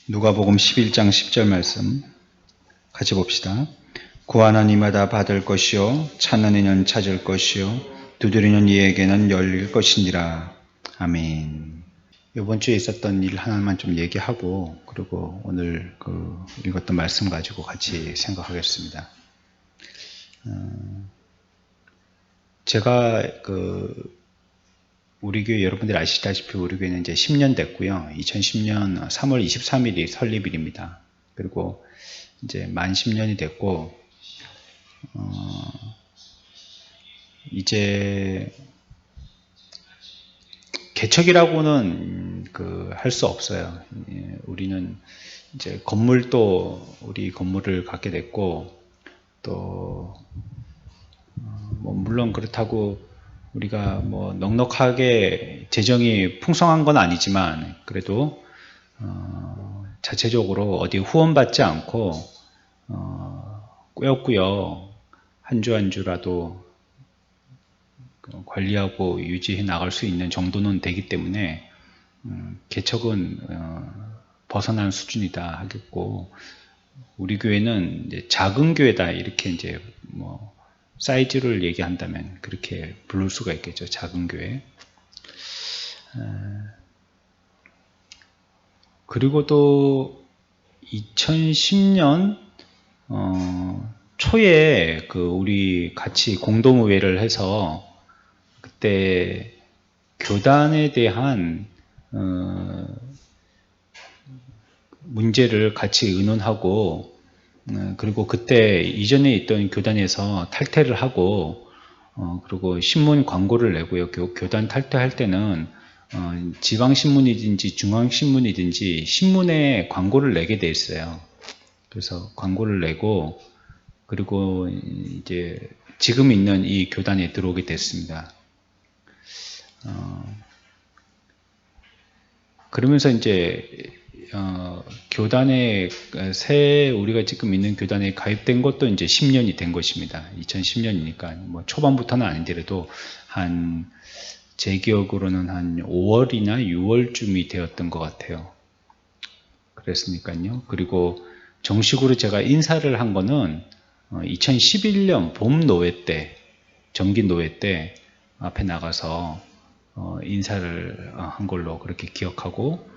누가복음 11장 10절 말씀 같이 봅시다. 구하는 이마다 받을 것이요 찾는 이는 찾을 것이요 두드리는 이에게는 열릴 것이니라. 아멘. 이번 주에 있었던 일 하나만 좀 얘기하고 그리고 오늘 읽었던 말씀 가지고 같이 생각하겠습니다. 제가 우리 교회 여러분들이 아시다시피 우리 교회는 이제 10년 됐고요. 2010년 3월 23일이 설립일입니다. 그리고 이제 만 10년이 됐고 이제 개척이라고는 할 수 없어요. 우리는 이제 건물도 우리 건물을 갖게 됐고 또 물론 그렇다고 우리가 넉넉하게 재정이 풍성한 건 아니지만 그래도 자체적으로 어디 후원받지 않고 꾸역꾸역 한 주 한 주라도 관리하고 유지해 나갈 수 있는 정도는 되기 때문에 개척은 벗어난 수준이다 하겠고, 우리 교회는 이제 작은 교회다 이렇게 이제 사이즈를 얘기한다면 그렇게 부를 수가 있겠죠. 작은 교회. 그리고 또 2010년 초에 우리 같이 공동의회를 해서 그때 교단에 대한 문제를 같이 의논하고 그리고 그때 이전에 있던 교단에서 탈퇴를 하고 그리고 신문 광고를 내고요. 교단 탈퇴할 때는 지방신문이든지 중앙신문이든지 신문에 광고를 내게 돼 있어요. 그래서 광고를 내고 그리고 이제 지금 있는 이 교단에 들어오게 됐습니다. 그러면서 이제 교단에 우리가 지금 있는 교단에 가입된 것도 이제 10년이 된 것입니다. 2010년이니까 초반부터는 아닌데도 제 기억으로는 한 5월이나 6월쯤이 되었던 것 같아요. 그랬으니까요. 그리고 정식으로 제가 인사를 한 거는 2011년 봄 노회 때, 정기 노회 때 앞에 나가서 인사를 한 걸로 그렇게 기억하고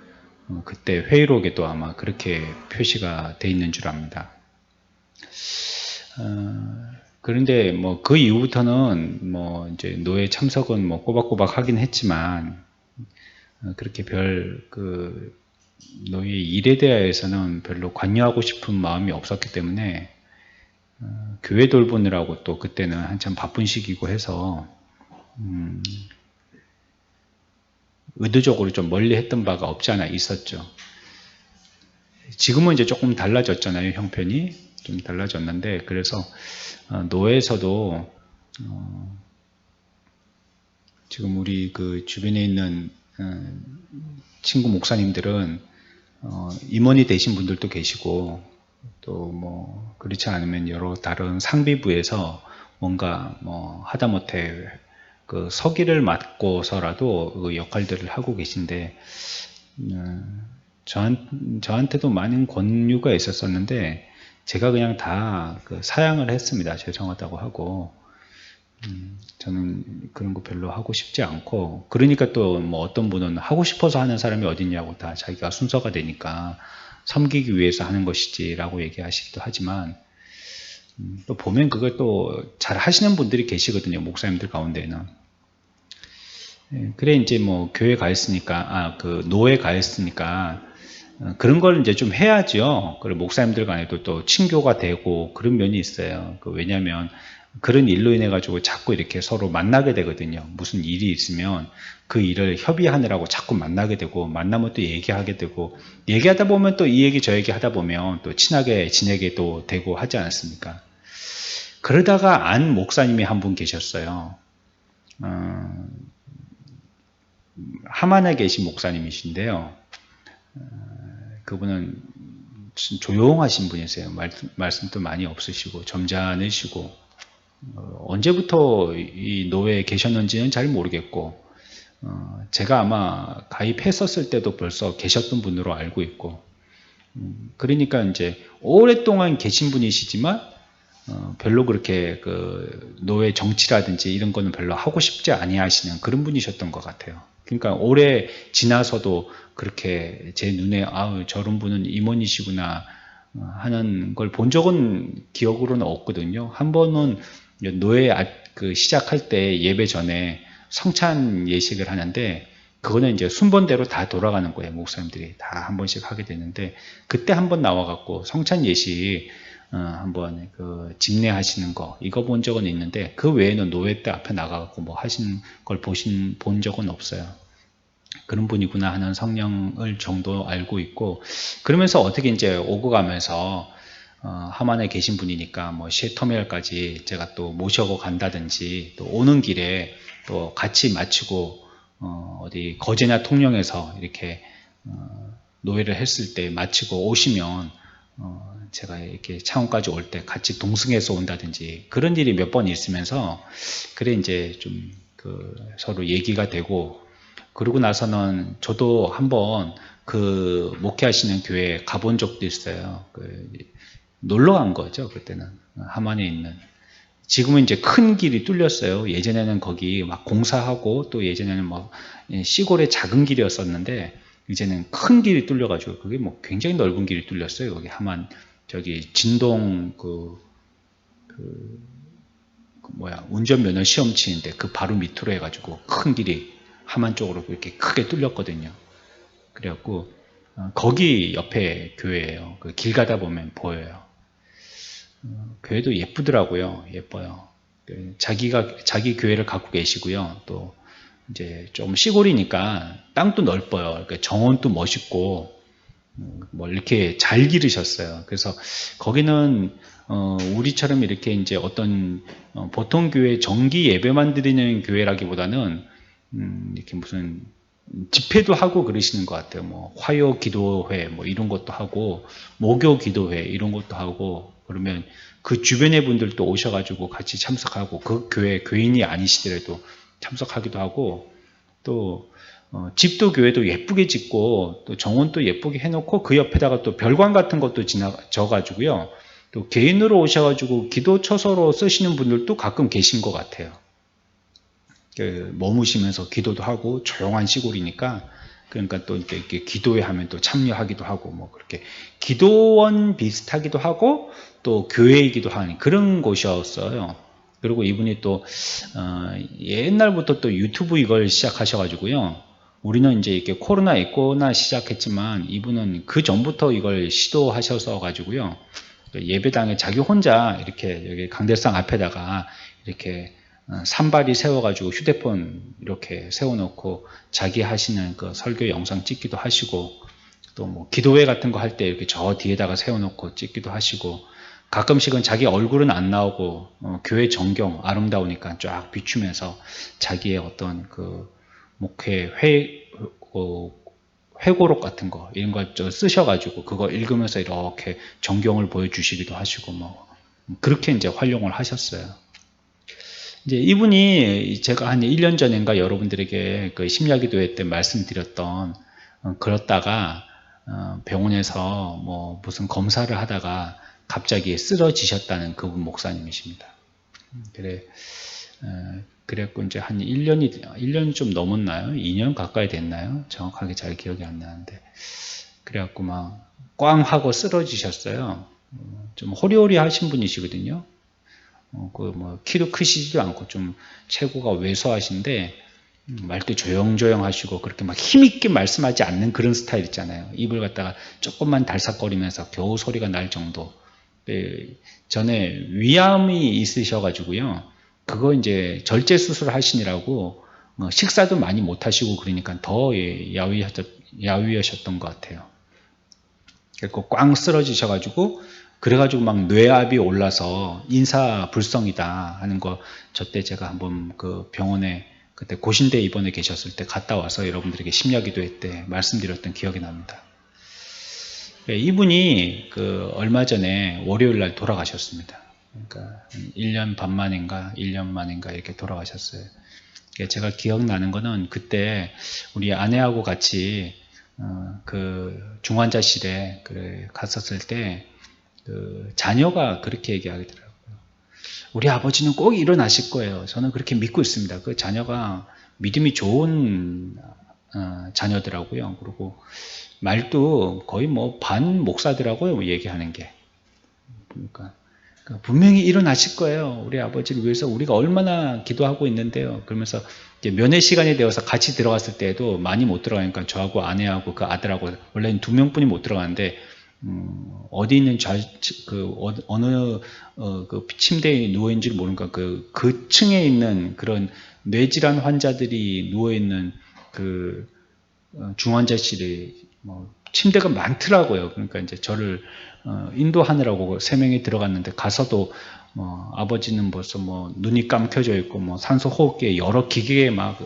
그때 회의록에도 아마 그렇게 표시가 돼 있는 줄 압니다. 그런데 그 이후부터는 이제 노예 참석은 꼬박꼬박 하긴 했지만 그렇게 노예 일에 대해서는 별로 관여하고 싶은 마음이 없었기 때문에 교회 돌보느라고 또 그때는 한참 바쁜 시기고 해서 의도적으로 좀 멀리 했던 바가 없지 않아 있었죠. 지금은 이제 조금 달라졌잖아요. 형편이 좀 달라졌는데 그래서 노회에서도 지금 우리 주변에 있는 친구 목사님들은 임원이 되신 분들도 계시고 또 그렇지 않으면 여러 다른 상비부에서 뭔가 하다못해 서기를 맡고서라도 그 역할들을 하고 계신데 저한테도 많은 권유가 있었었는데 제가 그냥 다 사양을 했습니다. 죄송하다고 하고 저는 그런 거 별로 하고 싶지 않고 그러니까 또 어떤 분은 하고 싶어서 하는 사람이 어딨냐고 다 자기가 순서가 되니까 섬기기 위해서 하는 것이지 라고 얘기하시기도 하지만 또 보면 그걸 또 잘 하시는 분들이 계시거든요. 목사님들 가운데는. 그래 이제 교회 가 있으니까 노회 가 있으니까 그런 걸 이제 좀 해야죠. 그리고 목사님들 간에도 또 친교가 되고 그런 면이 있어요. 왜냐하면 그런 일로 인해 가지고 자꾸 이렇게 서로 만나게 되거든요. 무슨 일이 있으면 그 일을 협의하느라고 자꾸 만나게 되고 만나면 또 얘기하게 되고 얘기하다 보면 또 이 얘기 저 얘기 하다 보면 또 친하게 지내게도 되고 하지 않았습니까? 그러다가 안 목사님이 한 분 계셨어요. 하만에 계신 목사님이신데요. 그분은 조용하신 분이세요. 말씀도 많이 없으시고 점잖으시고 언제부터 이 노회에 계셨는지는 잘 모르겠고 제가 아마 가입했었을 때도 벌써 계셨던 분으로 알고 있고 그러니까 이제 오랫동안 계신 분이시지만 별로 그렇게 그 노예 정치라든지 이런 거는 별로 하고 싶지 아니하시는 그런 분이셨던 것 같아요. 그러니까 오래 지나서도 그렇게 제 눈에 저런 분은 임원이시구나 하는 걸 본 적은 기억으로는 없거든요. 한 번은 노예 그 시작할 때 예배 전에 성찬 예식을 하는데 그거는 이제 순번대로 다 돌아가는 거예요. 목사님들이 다 한 번씩 하게 되는데 그때 한 번 나와갖고 성찬 예식 한번 그 집례하시는 거 이거 본 적은 있는데 그 외에는 노예 때 앞에 나가갖고 뭐 하신 걸 본 적은 없어요. 그런 분이구나 하는 성령을 정도 알고 있고 그러면서 어떻게 이제 오고 가면서 하만에 계신 분이니까 뭐 셰터멜까지 제가 또 모셔고 간다든지 또 오는 길에 또 같이 마치고 어디 거제나 통영에서 이렇게 노예를 했을 때 마치고 오시면 제가 이렇게 창원까지 올 때 같이 동승해서 온다든지 그런 일이 몇 번 있으면서 그래 이제 좀 그 서로 얘기가 되고 그러고 나서는 저도 한번 그 목회하시는 교회에 가본 적도 있어요. 그 놀러 간 거죠. 그때는 하만에 있는. 지금은 이제 큰 길이 뚫렸어요. 예전에는 거기 막 공사하고 또 예전에는 뭐 시골의 작은 길이었었는데 이제는 큰 길이 뚫려가지고 그게 뭐 굉장히 넓은 길이 뚫렸어요. 여기 하만 저기 진동 운전면허 시험 치는데 그 바로 밑으로 해가지고 큰 길이 하만 쪽으로 이렇게 크게 뚫렸거든요. 그래갖고 거기 옆에 교회예요. 그 길 가다 보면 보여요. 교회도 예쁘더라고요. 예뻐요. 자기 교회를 갖고 계시고요. 또 이제 좀 시골이니까 땅도 넓어요. 그러니까 정원도 멋있고 뭐 이렇게 잘 기르셨어요. 그래서 거기는 우리처럼 이렇게 이제 어떤 보통 교회 정기 예배만 드리는 교회라기보다는 이렇게 무슨 집회도 하고 그러시는 것 같아요. 뭐 화요 기도회 뭐 이런 것도 하고 목요 기도회 이런 것도 하고 그러면 그 주변의 분들도 오셔가지고 같이 참석하고 그 교회 교인이 아니시더라도 참석하기도 하고 또 집도 교회도 예쁘게 짓고 또 정원도 예쁘게 해놓고 그 옆에다가 또 별관 같은 것도 져가지고요. 또 개인으로 오셔가지고 기도 처소로 쓰시는 분들도 가끔 계신 것 같아요. 머무시면서 기도도 하고 조용한 시골이니까 그러니까 또 이렇게 기도회 하면 또 참여하기도 하고 뭐 그렇게 기도원 비슷하기도 하고 또 교회이기도 하는 그런 곳이었어요. 그리고 이분이 또 옛날부터 또 유튜브 이걸 시작하셔가지고요. 우리는 이제 이렇게 코로나 있고나 시작했지만 이분은 그 전부터 이걸 시도하셔서 가지고요. 예배당에 자기 혼자 이렇게 여기 강대상 앞에다가 이렇게 산발이 세워가지고 휴대폰 이렇게 세워놓고 자기 하시는 그 설교 영상 찍기도 하시고 또 뭐 기도회 같은 거 할 때 이렇게 저 뒤에다가 세워놓고 찍기도 하시고 가끔씩은 자기 얼굴은 안 나오고 교회 전경 아름다우니까 쫙 비추면서 자기의 어떤 그 목회 회고록 같은 거 이런 걸 쓰셔가지고 그거 읽으면서 이렇게 전경을 보여주시기도 하시고 뭐 그렇게 이제 활용을 하셨어요. 이제 이분이 제가 한 1년 전인가 여러분들에게 그 심야기도회 때 말씀드렸던 그렇다가 병원에서 뭐 무슨 검사를 하다가 갑자기 쓰러지셨다는 그분 목사님이십니다. 그랬고 이제 한 1년 좀 넘었나요? 2년 가까이 됐나요? 정확하게 잘 기억이 안 나는데 그래갖고 막 꽝 하고 쓰러지셨어요. 좀 호리호리 하신 분이시거든요. 그 뭐 키도 크시지도 않고 좀 체구가 왜소하신데 말도 조용조용 하시고 그렇게 막 힘있게 말씀하지 않는 그런 스타일 있잖아요. 입을 갖다가 조금만 달싹거리면서 겨우 소리가 날 정도. 전에 위암이 있으셔가지고요. 그거 이제 절제 수술 하시느라고 식사도 많이 못 하시고 그러니까 더 야위하셨던 것 같아요. 그래서 꽝 쓰러지셔가지고 그래가지고 막 뇌압이 올라서 인사불성이다 하는 거 저때 제가 한번 그 병원에 그때 고신대 입원해 계셨을 때 갔다 와서 여러분들에게 심야기도회 때 말씀드렸던 기억이 납니다. 이분이 그 얼마 전에 월요일 날 돌아가셨습니다. 그러니까 1년 반 만인가 1년 만인가 이렇게 돌아가셨어요. 제가 기억나는 거는 그때 우리 아내하고 같이 그 중환자실에 갔었을 때 그 자녀가 그렇게 얘기하더라고요. 우리 아버지는 꼭 일어나실 거예요. 저는 그렇게 믿고 있습니다. 그 자녀가 믿음이 좋은 자녀더라고요. 그리고 말도 거의 뭐 반 목사더라고요. 얘기하는 게. 그러니까 분명히 일어나실 거예요. 우리 아버지를 위해서 우리가 얼마나 기도하고 있는데요. 그러면서 이제 면회 시간이 되어서 같이 들어갔을 때도 많이 못 들어가니까 저하고 아내하고 그 아들하고 원래는 2명뿐이 못 들어가는데 어디 있는 어느 그 침대에 누워 있는지 모르니까 그 층에 있는 그런 뇌질환 환자들이 누워 있는 그 중환자실에 뭐 침대가 많더라고요. 그러니까 이제 저를 인도하느라고 3명이 들어갔는데 가서도 아버지는 벌써 뭐 눈이 감겨져 있고 뭐 산소 호흡기에 여러 기계에 막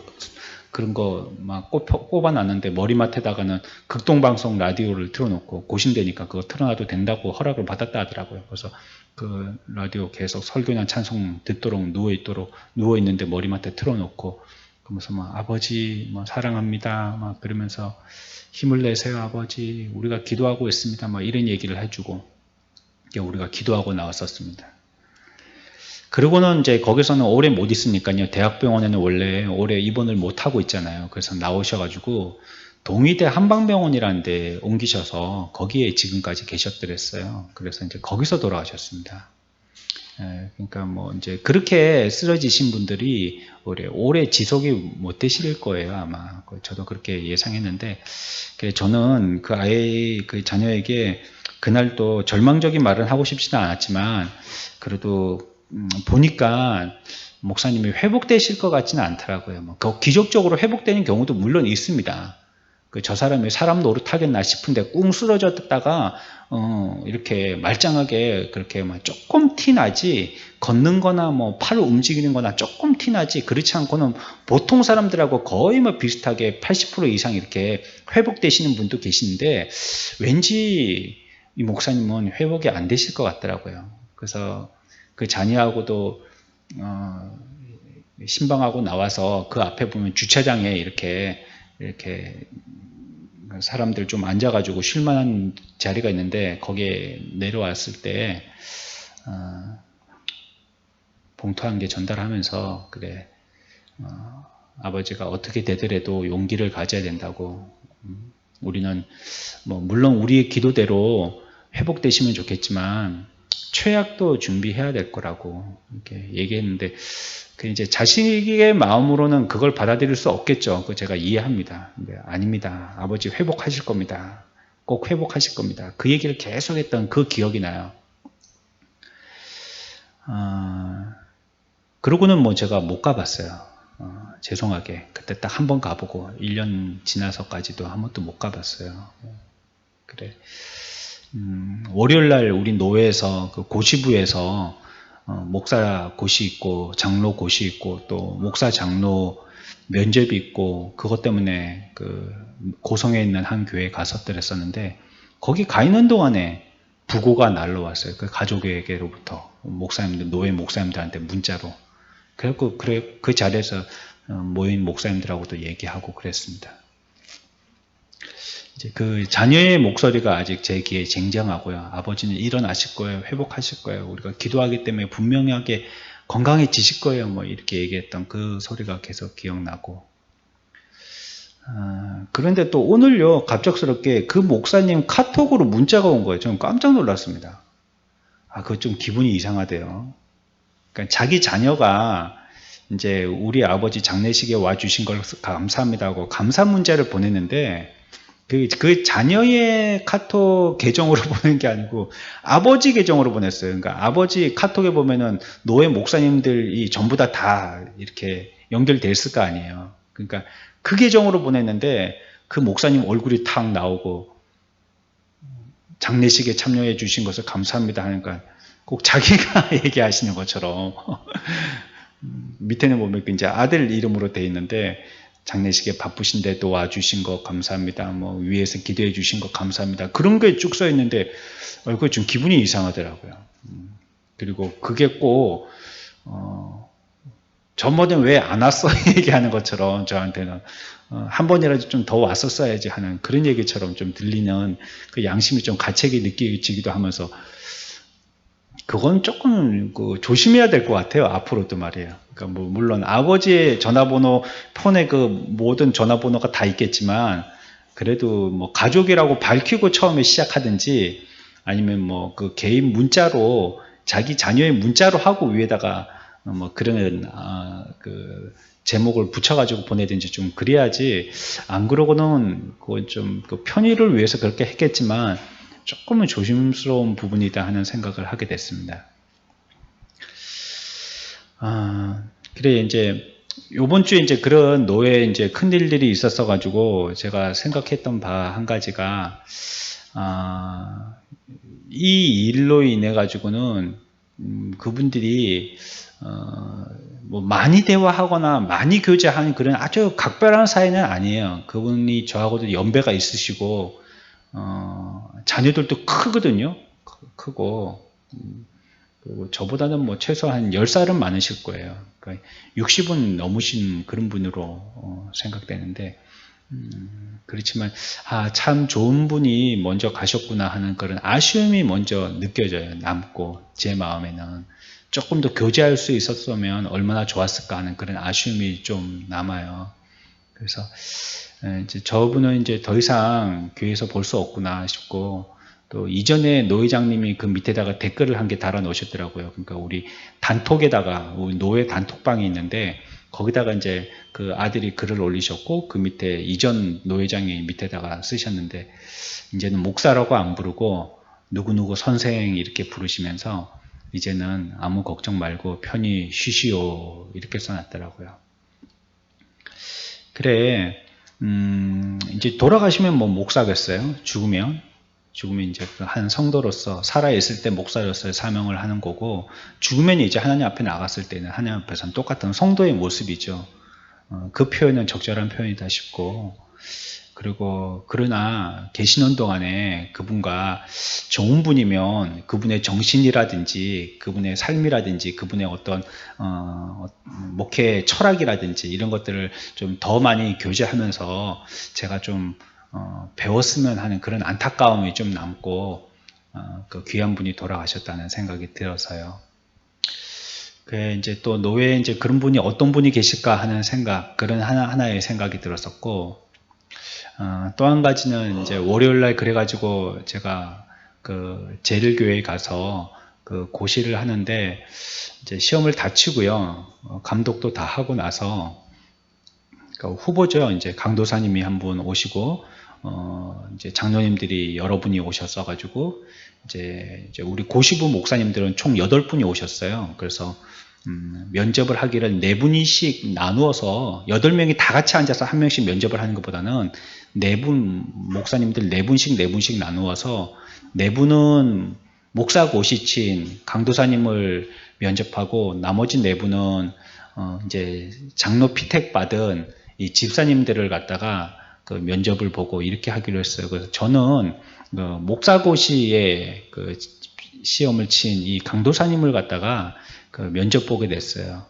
그런 거 막 꼽아놨는데 머리맡에다가는 극동방송 라디오를 틀어놓고 고신되니까 그거 틀어놔도 된다고 허락을 받았다 하더라고요. 그래서 그 라디오 계속 설교나 찬송 듣도록 누워 있는데 머리맡에 틀어놓고 그러면서 막 아버지 뭐 사랑합니다 막 그러면서 힘을 내세요 아버지 우리가 기도하고 있습니다 막 이런 얘기를 해주고 우리가 기도하고 나왔었습니다. 그리고는 이제 거기서는 오래 못 있으니까요. 대학병원에는 원래 오래 입원을 못 하고 있잖아요. 그래서 나오셔가지고 동의대 한방병원이라는 데 옮기셔서 거기에 지금까지 계셨더랬어요. 그래서 이제 거기서 돌아가셨습니다. 그러니까 뭐 이제 그렇게 쓰러지신 분들이 오래 지속이 못 되실 거예요. 아마 저도 그렇게 예상했는데 저는 그 그 자녀에게 그날도 절망적인 말은 하고 싶지는 않았지만 그래도 보니까 목사님이 회복되실 것 같지는 않더라고요. 뭐 기적적으로 회복되는 경우도 물론 있습니다. 저 사람이 사람 노릇하겠나 싶은데 꿍 쓰러졌다가 이렇게 말짱하게 그렇게 조금 티나지 걷는 거나 뭐 팔을 움직이는 거나 조금 티나지 그렇지 않고는 보통 사람들하고 거의 뭐 비슷하게 80% 이상 이렇게 회복되시는 분도 계시는데 왠지 이 목사님은 회복이 안 되실 것 같더라고요. 그래서 그 자녀하고도 신방하고 나와서 그 앞에 보면 주차장에 이렇게 사람들 좀 앉아가지고 쉴만한 자리가 있는데 거기에 내려왔을 때 봉투 한 개 전달하면서 그래 아버지가 어떻게 되더라도 용기를 가져야 된다고 우리는 뭐 물론 우리의 기도대로 회복되시면 좋겠지만 최악도 준비해야 될 거라고 이렇게 얘기했는데 이제 자식의 마음으로는 그걸 받아들일 수 없겠죠. 그거 제가 이해합니다. 아닙니다. 아버지 회복하실 겁니다. 꼭 회복하실 겁니다. 그 얘기를 계속했던 그 기억이 나요. 그러고는 뭐 제가 못 가봤어요. 죄송하게 그때 딱 한 번 가보고 1년 지나서까지도 한 번도 못 가봤어요. 그래. 월요일날 우리 노회에서 그 고시부에서 목사 고시 있고 장로 고시 있고 또 목사 장로 면접이 있고 그것 때문에 그 고성에 있는 한 교회에 갔었더랬었는데 거기 가 있는 동안에 부고가 날라왔어요. 그 가족에게로부터 목사님들 노회 목사님들한테 문자로. 그래갖고 그 자리에서 모인 목사님들하고도 얘기하고 그랬습니다. 이제 그 자녀의 목소리가 아직 제 귀에 쟁쟁하고요. 아버지는 일어나실 거예요. 회복하실 거예요. 우리가 기도하기 때문에 분명하게 건강해지실 거예요. 뭐 이렇게 얘기했던 그 소리가 계속 기억나고. 그런데 또 오늘요, 갑작스럽게 그 목사님 카톡으로 문자가 온 거예요. 저는 깜짝 놀랐습니다. 그거 좀 기분이 이상하대요. 그러니까 자기 자녀가 이제 우리 아버지 장례식에 와주신 걸 감사합니다 하고 감사 문자를 보냈는데 그 자녀의 카톡 계정으로 보낸 게 아니고 아버지 계정으로 보냈어요. 그러니까 아버지 카톡에 보면은 노회 목사님들이 전부 다 이렇게 연결돼 있을 거 아니에요. 그러니까 그 계정으로 보냈는데 그 목사님 얼굴이 탁 나오고 장례식에 참여해 주신 것을 감사합니다 하니까 꼭 자기가 얘기하시는 것처럼 밑에는 보면 이제 아들 이름으로 돼 있는데 장례식에 바쁘신데 또 와주신 거 감사합니다. 뭐 위에서 기도해 주신 거 감사합니다. 그런 게 쭉 써 있는데 그게 좀 기분이 이상하더라고요. 그리고 그게 꼭 전번에 왜 안 왔어? 얘기하는 것처럼 저한테는 한 번이라도 좀 더 왔었어야지 하는 그런 얘기처럼 좀 들리는 그 양심이 좀 가책이 느껴지기도 하면서 그건 조금 조심해야 될 것 같아요. 앞으로도 말이에요. 그러니까 뭐 물론 아버지의 전화번호 폰에 그 모든 전화번호가 다 있겠지만 그래도 뭐 가족이라고 밝히고 처음에 시작하든지 아니면 뭐 그 개인 문자로 자기 자녀의 문자로 하고 위에다가 뭐 그런 그 제목을 붙여가지고 보내든지 좀 그래야지 안 그러고는 그건 좀 그 편의를 위해서 그렇게 했겠지만 조금은 조심스러운 부분이다 하는 생각을 하게 됐습니다. 그래 이제 요번 주에 이제 그런 노예 이제 큰 일들이 있었어 가지고 제가 생각했던 바 한 가지가 이 일로 인해 가지고는 그분들이 뭐 많이 대화하거나 많이 교제하는 그런 아주 각별한 사이는 아니에요. 그분이 저하고도 연배가 있으시고 자녀들도 크거든요. 크고 그리고 저보다는 뭐 최소한 10살은 많으실 거예요. 그러니까 60은 넘으신 그런 분으로 생각되는데 그렇지만 참 좋은 분이 먼저 가셨구나 하는 그런 아쉬움이 먼저 느껴져요. 남고 제 마음에는 조금 더 교제할 수 있었으면 얼마나 좋았을까 하는 그런 아쉬움이 좀 남아요. 그래서 이제 저분은 이제 더 이상 교회에서 볼 수 없구나 싶고 또 이전에 노회장님이 그 밑에다가 댓글을 한 개 달아 놓으셨더라고요. 그러니까 우리 단톡에다가 우리 노회 단톡방이 있는데 거기다가 이제 그 아들이 글을 올리셨고 그 밑에 이전 노회장이 밑에다가 쓰셨는데 이제는 목사라고 안 부르고 누구누구 선생 이렇게 부르시면서 이제는 아무 걱정 말고 편히 쉬시오 이렇게 써놨더라고요. 그래, 이제 돌아가시면 뭐 목사겠어요? 죽으면 이제 그 한 성도로서 살아있을 때 목사로서의 사명을 하는 거고, 죽으면 이제 하나님 앞에 나갔을 때는 하나님 앞에서는 똑같은 성도의 모습이죠. 그 표현은 적절한 표현이다 싶고, 그리고 그러나 계시는 동안에 그분과 좋은 분이면 그분의 정신이라든지 그분의 삶이라든지 그분의 어떤 목회 철학이라든지 이런 것들을 좀 더 많이 교제하면서 제가 좀 배웠으면 하는 그런 안타까움이 좀 남고 그 귀한 분이 돌아가셨다는 생각이 들어서요. 그 이제 또 노예에 이제 그런 분이 어떤 분이 계실까 하는 생각, 그런 하나의 생각이 들었었고, 또 한 가지는 이제 월요일 날 그래가지고 제가 그 제일교회에 가서 그 고시를 하는데 이제 시험을 다 치고요. 감독도 다 하고 나서 그 후보죠. 이제 강도사님이 한 분 오시고 이제 장로님들이 여러 분이 오셨어가지고 이제 우리 고시부 목사님들은 총 8분이 오셨어요. 그래서 면접을 하기를 4분씩 나누어서 8명이 다 같이 앉아서 한 명씩 면접을 하는 것보다는 4분 목사님들 4분씩 나누어서 4분은 목사 고시친 강도사님을 면접하고 나머지 4분은 이제 장로 피택 받은 이 집사님들을 갖다가 그 면접을 보고 이렇게 하기로 했어요. 그래서 저는 그 목사고시에 그 시험을 친 이 강도사님을 갖다가 그 면접 보게 됐어요.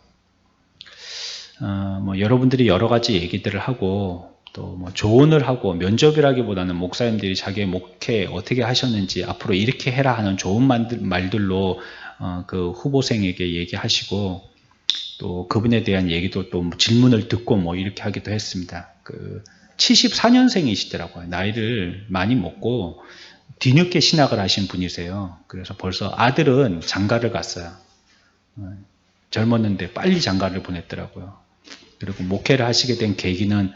뭐 여러분들이 여러 가지 얘기들을 하고 또 뭐 조언을 하고 면접이라기보다는 목사님들이 자기의 목회 어떻게 하셨는지 앞으로 이렇게 해라 하는 좋은 말들로 그 후보생에게 얘기하시고 또 그분에 대한 얘기도 또 질문을 듣고 뭐 이렇게 하기도 했습니다. 그 74년생이시더라고요. 나이를 많이 먹고 뒤늦게 신학을 하신 분이세요. 그래서 벌써 아들은 장가를 갔어요. 젊었는데 빨리 장가를 보냈더라고요. 그리고 목회를 하시게 된 계기는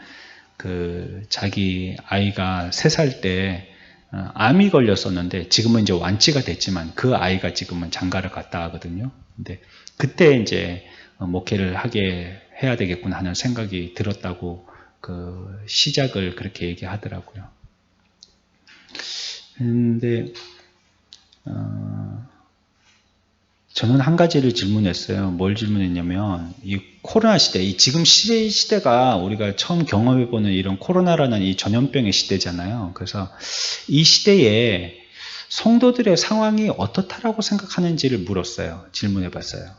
그 자기 아이가 3살 때 암이 걸렸었는데 지금은 이제 완치가 됐지만 그 아이가 지금은 장가를 갔다 하거든요. 근데 그때 이제 목회를 하게 해야 되겠구나 하는 생각이 들었다고 그 시작을 그렇게 얘기하더라고요. 근데 저는 한 가지를 질문했어요. 뭘 질문했냐면 이 코로나 시대, 이 지금 시대가 우리가 처음 경험해보는 이런 코로나라는 이 전염병의 시대잖아요. 그래서 이 시대에 성도들의 상황이 어떻다라고 생각하는지를 물었어요. 질문해봤어요.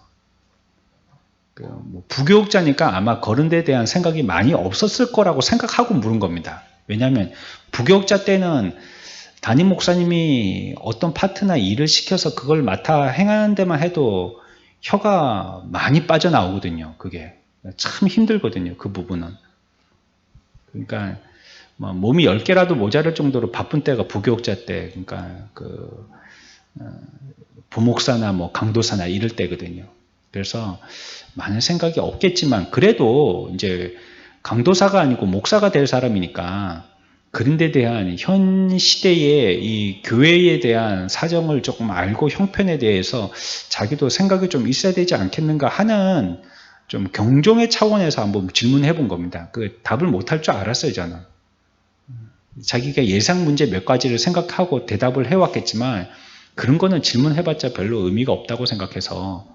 뭐 부교육자니까 아마 그런 데에 대한 생각이 많이 없었을 거라고 생각하고 물은 겁니다. 왜냐하면 부교육자 때는 담임 목사님이 어떤 파트나 일을 시켜서 그걸 맡아 행하는 데만 해도 혀가 많이 빠져나오거든요. 그게 참 힘들거든요. 그 부분은. 그러니까 뭐 몸이 10개라도 모자랄 정도로 바쁜 때가 부교육자 때, 그러니까 그 부목사나 뭐 강도사나 이럴 때거든요. 그래서 많은 생각이 없겠지만 그래도 이제 강도사가 아니고 목사가 될 사람이니까 그런 데 대한 현 시대의 이 교회에 대한 사정을 조금 알고 형편에 대해서 자기도 생각이 좀 있어야 되지 않겠는가 하는 좀 경종의 차원에서 한번 질문해 본 겁니다. 그 답을 못할 줄 알았어요, 저는. 자기가 예상 문제 몇 가지를 생각하고 대답을 해왔겠지만 그런 거는 질문해봤자 별로 의미가 없다고 생각해서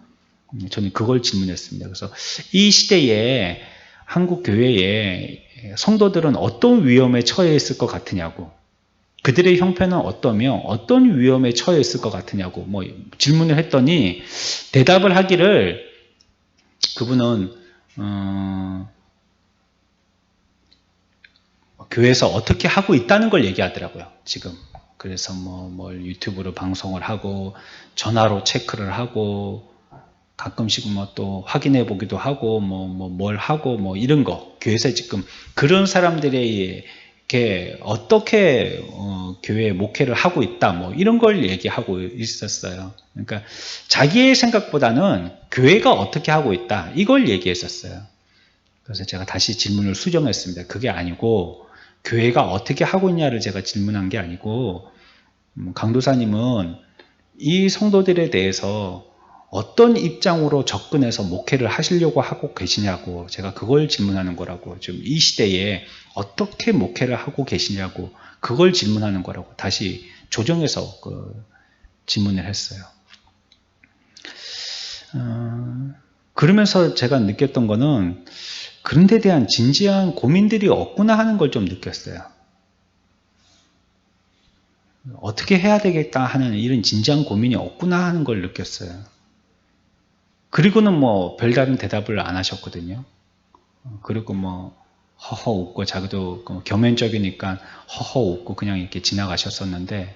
저는 그걸 질문했습니다. 그래서 이 시대에 한국 교회에 성도들은 어떤 위험에 처해 있을 것 같으냐고, 그들의 형편은 어떠며 어떤 위험에 처해 있을 것 같으냐고 뭐 질문을 했더니 대답을 하기를 그분은 교회에서 어떻게 하고 있다는 걸 얘기하더라고요. 지금 그래서 뭘 유튜브로 방송을 하고 전화로 체크를 하고 가끔씩 뭐 또 확인해 보기도 하고 뭘 하고 뭐 이런 거 교회에서 지금 그런 사람들에게 어떻게 교회 목회를 하고 있다 뭐 이런 걸 얘기하고 있었어요. 그러니까 자기의 생각보다는 교회가 어떻게 하고 있다 이걸 얘기했었어요. 그래서 제가 다시 질문을 수정했습니다. 그게 아니고 교회가 어떻게 하고 있냐를 제가 질문한 게 아니고 강도사님은 이 성도들에 대해서 어떤 입장으로 접근해서 목회를 하시려고 하고 계시냐고 제가 그걸 질문하는 거라고, 좀 이 시대에 어떻게 목회를 하고 계시냐고 그걸 질문하는 거라고 다시 조정해서 질문을 했어요. 그러면서 제가 느꼈던 거는 그런 데 대한 진지한 고민들이 없구나 하는 걸 좀 느꼈어요. 어떻게 해야 되겠다 하는 이런 진지한 고민이 없구나 하는 걸 느꼈어요. 그리고는 뭐 별다른 대답을 안 하셨거든요. 그리고 뭐 허허 웃고 자기도 겸연쩍으니까 허허 웃고 그냥 이렇게 지나가셨었는데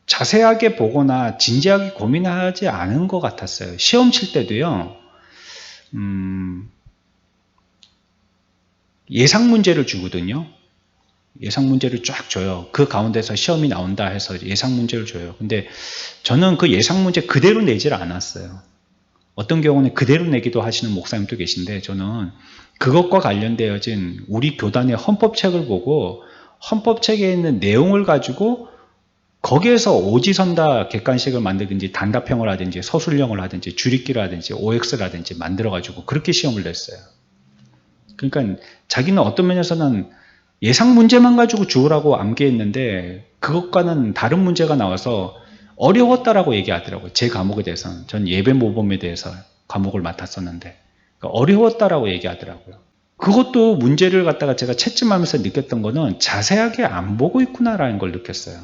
자세하게 보거나 진지하게 고민하지 않은 것 같았어요. 시험 칠 때도요. 예상 문제를 주거든요. 예상 문제를 쫙 줘요. 그 가운데서 시험이 나온다 해서 예상 문제를 줘요. 근데 저는 그 예상 문제 그대로 내질 않았어요. 어떤 경우는 그대로 내기도 하시는 목사님도 계신데 저는 그것과 관련되어진 우리 교단의 헌법책을 보고 헌법책에 있는 내용을 가지고 거기에서 오지선다 객관식을 만들든지 단답형을 하든지 서술형을 하든지 줄임기를 하든지 OX를 하든지 만들어가지고 그렇게 시험을 냈어요. 그러니까 자기는 어떤 면에서는 예상 문제만 가지고 주우라고 암기했는데 그것과는 다른 문제가 나와서 어려웠다라고 얘기하더라고요. 제 과목에 대해서는. 전 예배 모범에 대해서 과목을 맡았었는데 그러니까 어려웠다라고 얘기하더라고요. 그것도 문제를 갖다가 제가 채점하면서 느꼈던 거는 자세하게 안 보고 있구나라는 걸 느꼈어요.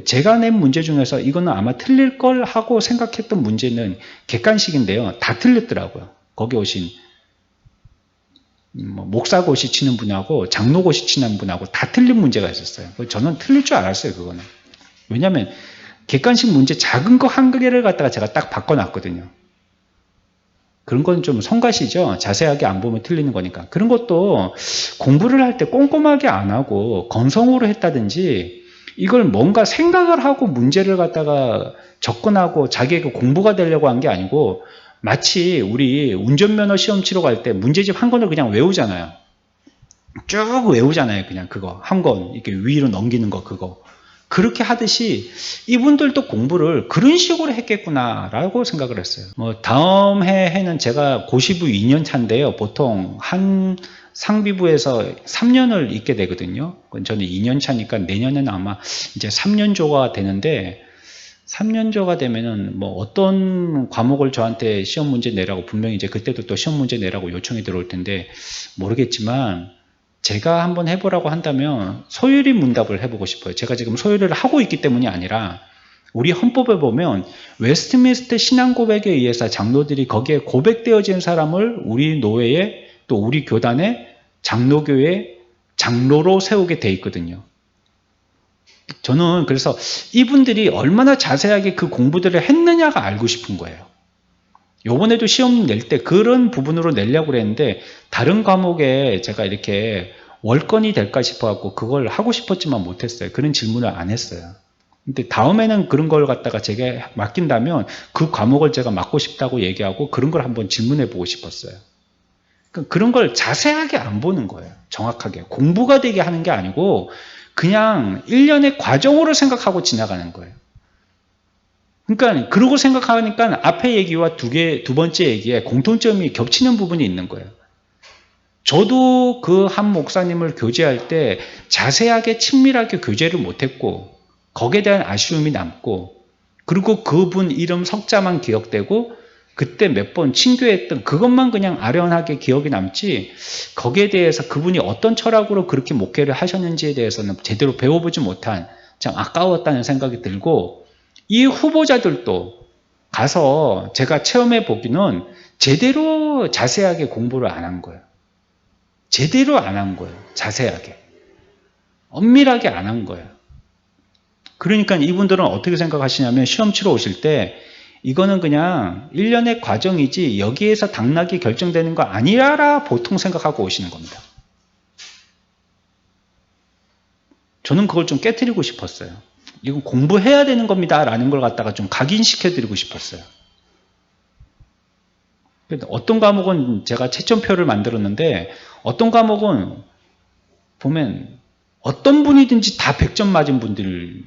제가 낸 문제 중에서 이거는 아마 틀릴 걸 하고 생각했던 문제는 객관식인데요. 다 틀렸더라고요. 거기 오신 목사고시 치는 분하고 장로고시 치는 분하고 다 틀린 문제가 있었어요. 저는 틀릴 줄 알았어요. 그거는. 왜냐하면 객관식 문제 작은 거 한 개를 갖다가 제가 딱 바꿔놨거든요. 그런 건 좀 성가시죠. 자세하게 안 보면 틀리는 거니까. 그런 것도 공부를 할 때 꼼꼼하게 안 하고 건성으로 했다든지 이걸 뭔가 생각을 하고 문제를 갖다가 접근하고 자기에게 공부가 되려고 한 게 아니고 마치 우리 운전면허 시험 치러 갈 때 문제집 한 권을 그냥 외우잖아요. 쭉 외우잖아요. 그냥 그거 한 권 이렇게 위로 넘기는 거 그거. 그렇게 하듯이 이분들도 공부를 그런 식으로 했겠구나라고 생각을 했어요. 뭐 다음 해는 제가 고시부 2년 차인데요. 보통 한 상비부에서 3년을 있게 되거든요. 저는 2년 차니까 내년에는 아마 이제 3년조가 되는데 3년조가 되면은 뭐 어떤 과목을 저한테 시험 문제 내라고 분명히 이제 그때도 또 시험 문제 내라고 요청이 들어올 텐데 모르겠지만 제가 한번 해보라고 한다면 소율이 문답을 해보고 싶어요. 제가 지금 소율을 하고 있기 때문이 아니라 우리 헌법에 보면 웨스트민스터 신앙고백에 의해서 장로들이 거기에 고백되어진 사람을 우리 노회에 또 우리 교단의 장로교회 장로로 세우게 돼 있거든요. 저는 그래서 이분들이 얼마나 자세하게 그 공부들을 했느냐가 알고 싶은 거예요. 요번에도 시험 낼 때 그런 부분으로 내려고 그랬는데 다른 과목에 제가 이렇게 월권이 될까 싶어갖고 그걸 하고 싶었지만 못했어요. 그런 질문을 안 했어요. 근데 다음에는 그런 걸 갖다가 제가 맡긴다면 그 과목을 제가 맡고 싶다고 얘기하고 그런 걸 한번 질문해 보고 싶었어요. 그런 걸 자세하게 안 보는 거예요. 정확하게. 공부가 되게 하는 게 아니고 그냥 일련의 과정으로 생각하고 지나가는 거예요. 그러니까 그러고 생각하니까 앞에 얘기와 두 번째 얘기에 공통점이 겹치는 부분이 있는 거예요. 저도 그 한 목사님을 교제할 때 자세하게 친밀하게 교제를 못했고 거기에 대한 아쉬움이 남고 그리고 그분 이름 석자만 기억되고 그때 몇 번 친교했던 그것만 그냥 아련하게 기억이 남지 거기에 대해서 그분이 어떤 철학으로 그렇게 목회를 하셨는지에 대해서는 제대로 배워보지 못한 참 아까웠다는 생각이 들고 이 후보자들도 가서 제가 체험해 보기는 제대로 자세하게 공부를 안 한 거예요. 제대로 안 한 거예요. 자세하게. 엄밀하게 안 한 거예요. 그러니까 이분들은 어떻게 생각하시냐면 시험 치러 오실 때 이거는 그냥 일련의 과정이지 여기에서 당락이 결정되는 거 아니라 보통 생각하고 오시는 겁니다. 저는 그걸 좀 깨트리고 싶었어요. 이건 공부해야 되는 겁니다 라는 걸 갖다가 좀 각인시켜드리고 싶었어요. 어떤 과목은 제가 채점표를 만들었는데 어떤 과목은 보면 어떤 분이든지 다 100점 맞은 분들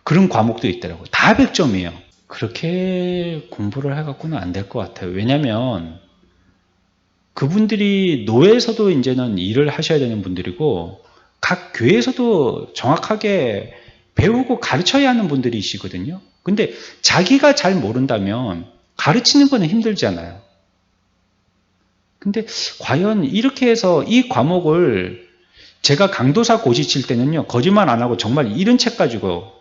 그런 과목도 있더라고요. 다 100점이에요. 그렇게 공부를 해갖고는 안 될 것 같아요. 왜냐하면 그분들이 노예에서도 이제는 일을 하셔야 되는 분들이고 각 교회에서도 정확하게 배우고 가르쳐야 하는 분들이시거든요. 근데 자기가 잘 모른다면 가르치는 거는 힘들잖아요. 근데 과연 이렇게 해서 이 과목을 제가 강도사 고시 칠 때는요, 거짓말 안 하고 정말 이런 책 가지고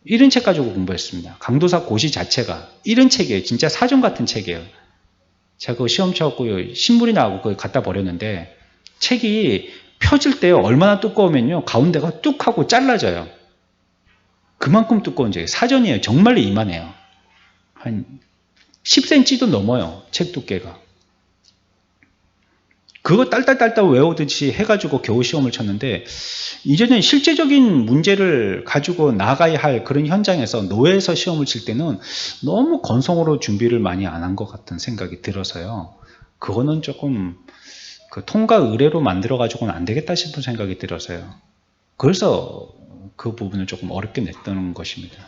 공부했습니다. 강도사 고시 자체가 이런 책이에요. 진짜 사전 같은 책이에요. 제가 그거 시험 쳐갖고 신문이 나오고 그걸 갖다 버렸는데 책이 펴질 때 얼마나 두꺼우면요, 가운데가 뚝 하고 잘라져요. 그만큼 두꺼운 책이에요. 사전이에요. 정말로 이만해요. 한 10cm도 넘어요. 책 두께가. 그거 딸딸딸딸 외우듯이 해가지고 겨우 시험을 쳤는데 이제는 실제적인 문제를 가지고 나가야 할 그런 현장에서 노예에서 시험을 칠 때는 너무 건성으로 준비를 많이 안 한 것 같은 생각이 들어서요. 그거는 조금 그 통과 의례로 만들어 가지고는 안 되겠다 싶은 생각이 들어서요. 그래서 그 부분을 조금 어렵게 냈던 것입니다.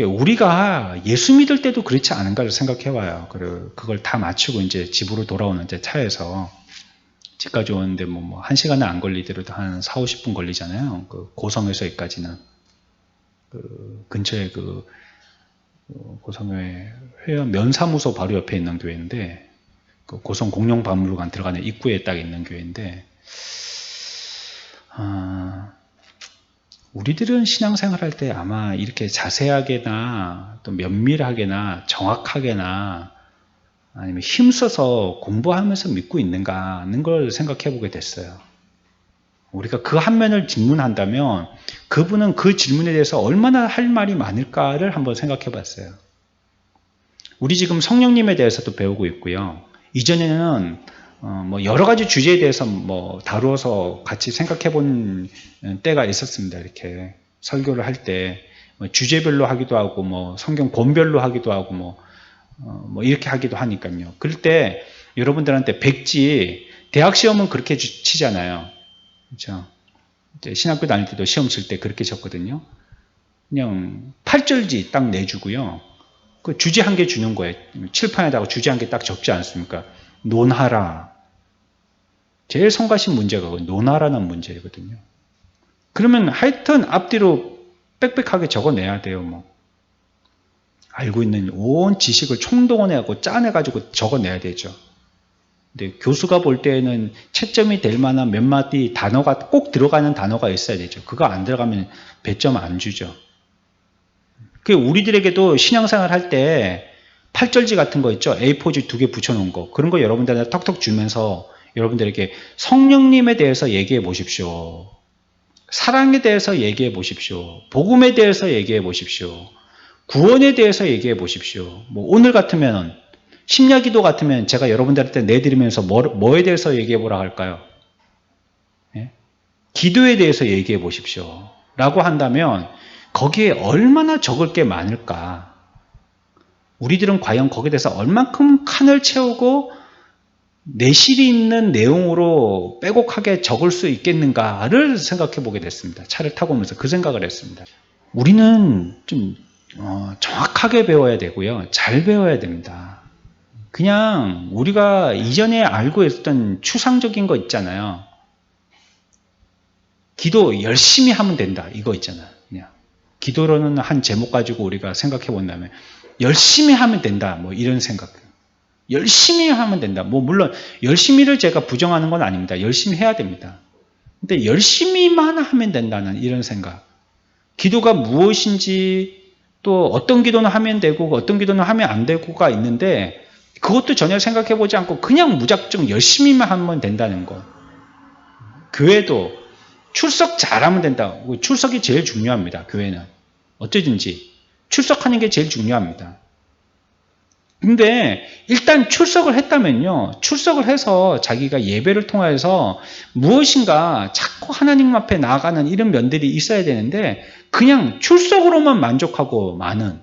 우리가 예수 믿을 때도 그렇지 않은가를 생각해 봐요. 그걸 다 마치고 이제 집으로 돌아오는데 차에서 집까지 오는데 뭐 1시간은 안 걸리더라도 한 4, 50분 걸리잖아요. 그 고성에서 여기까지는. 그 근처에 그 고성의 회원 면사무소 바로 옆에 있는 교회인데 그 고성 공룡박물관 들어가는 입구에 딱 있는 교회인데 우리들은 신앙생활 할 때 아마 이렇게 자세하게나 또 면밀하게나 정확하게나 아니면 힘써서 공부하면서 믿고 있는가 하는 걸 생각해 보게 됐어요. 우리가 그 한 면을 질문한다면 그분은 그 질문에 대해서 얼마나 할 말이 많을까를 한번 생각해 봤어요. 우리 지금 성령님에 대해서도 배우고 있고요. 이전에는 뭐 여러 가지 주제에 대해서 뭐 다루어서 같이 생각해 본 때가 있었습니다. 이렇게 설교를 할 때 주제별로 하기도 하고 뭐 성경 본별로 하기도 하고 뭐 이렇게 하기도 하니까요. 그럴 때 여러분들한테 백지 대학 시험은 그렇게 치잖아요. 그렇죠? 이제 신학교 다닐 때도 시험 칠 때 그렇게 쳤거든요. 그냥 8절지 딱 내주고요. 그 주제 한 개 주는 거예요. 칠판에다가 주제 한 개 딱 적지 않습니까? 논하라. 제일 성가신 문제가 논하라는 문제거든요. 그러면 하여튼 앞뒤로 빽빽하게 적어내야 돼요. 뭐 알고 있는 온 지식을 총동원해갖고 짜내가지고 적어내야 되죠. 근데 교수가 볼 때에는 채점이 될 만한 몇 마디 단어가 꼭 들어가는 단어가 있어야 되죠. 그거 안 들어가면 배점 안 주죠. 그 우리들에게도 신앙생활 할 때 팔절지 같은 거 있죠. A4지 2개 붙여놓은 거. 그런 거 여러분들한테 턱턱 주면서 여러분들에게 성령님에 대해서 얘기해 보십시오. 사랑에 대해서 얘기해 보십시오. 복음에 대해서 얘기해 보십시오. 구원에 대해서 얘기해 보십시오. 뭐 오늘 같으면 심야기도 같으면 제가 여러분들한테 내드리면서 뭐에 대해서 얘기해 보라 할까요? 예? 기도에 대해서 얘기해 보십시오. 라고 한다면 거기에 얼마나 적을 게 많을까? 우리들은 과연 거기에 대해서 얼만큼 칸을 채우고 내실이 있는 내용으로 빼곡하게 적을 수 있겠는가를 생각해 보게 됐습니다. 차를 타고 오면서 그 생각을 했습니다. 우리는 좀 정확하게 배워야 되고요. 잘 배워야 됩니다. 그냥 우리가 이전에 알고 있었던 추상적인 거 있잖아요. 기도 열심히 하면 된다. 이거 있잖아요. 그냥 기도로는 한 제목 가지고 우리가 생각해 본다면 열심히 하면 된다. 뭐 이런 생각. 열심히 하면 된다. 뭐 물론 열심히를 제가 부정하는 건 아닙니다. 열심히 해야 됩니다. 근데 열심히만 하면 된다는 이런 생각. 기도가 무엇인지 또 어떤 기도는 하면 되고 어떤 기도는 하면 안 되고가 있는데 그것도 전혀 생각해 보지 않고 그냥 무작정 열심히만 하면 된다는 거. 교회도 출석 잘하면 된다. 출석이 제일 중요합니다. 교회는. 어쩌든지 출석하는 게 제일 중요합니다. 근데 일단 출석을 했다면요. 출석을 해서 자기가 예배를 통해서 무엇인가 자꾸 하나님 앞에 나아가는 이런 면들이 있어야 되는데 그냥 출석으로만 만족하고 마는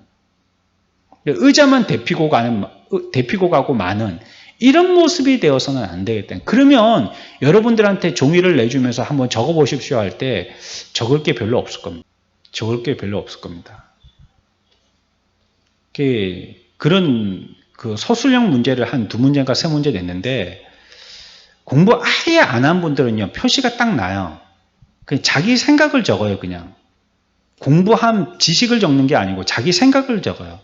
의자만 데피고 가고 마는 이런 모습이 되어서는 안 되겠다. 그러면 여러분들한테 종이를 내주면서 한번 적어보십시오 할 때 적을 게 별로 없을 겁니다. 적을 게 별로 없을 겁니다. 그런 그 서술형 문제를 한 2문제인가 3문제 냈는데 공부 아예 안 한 분들은요 표시가 딱 나요. 그냥 자기 생각을 적어요. 그냥 공부한 지식을 적는 게 아니고 자기 생각을 적어요.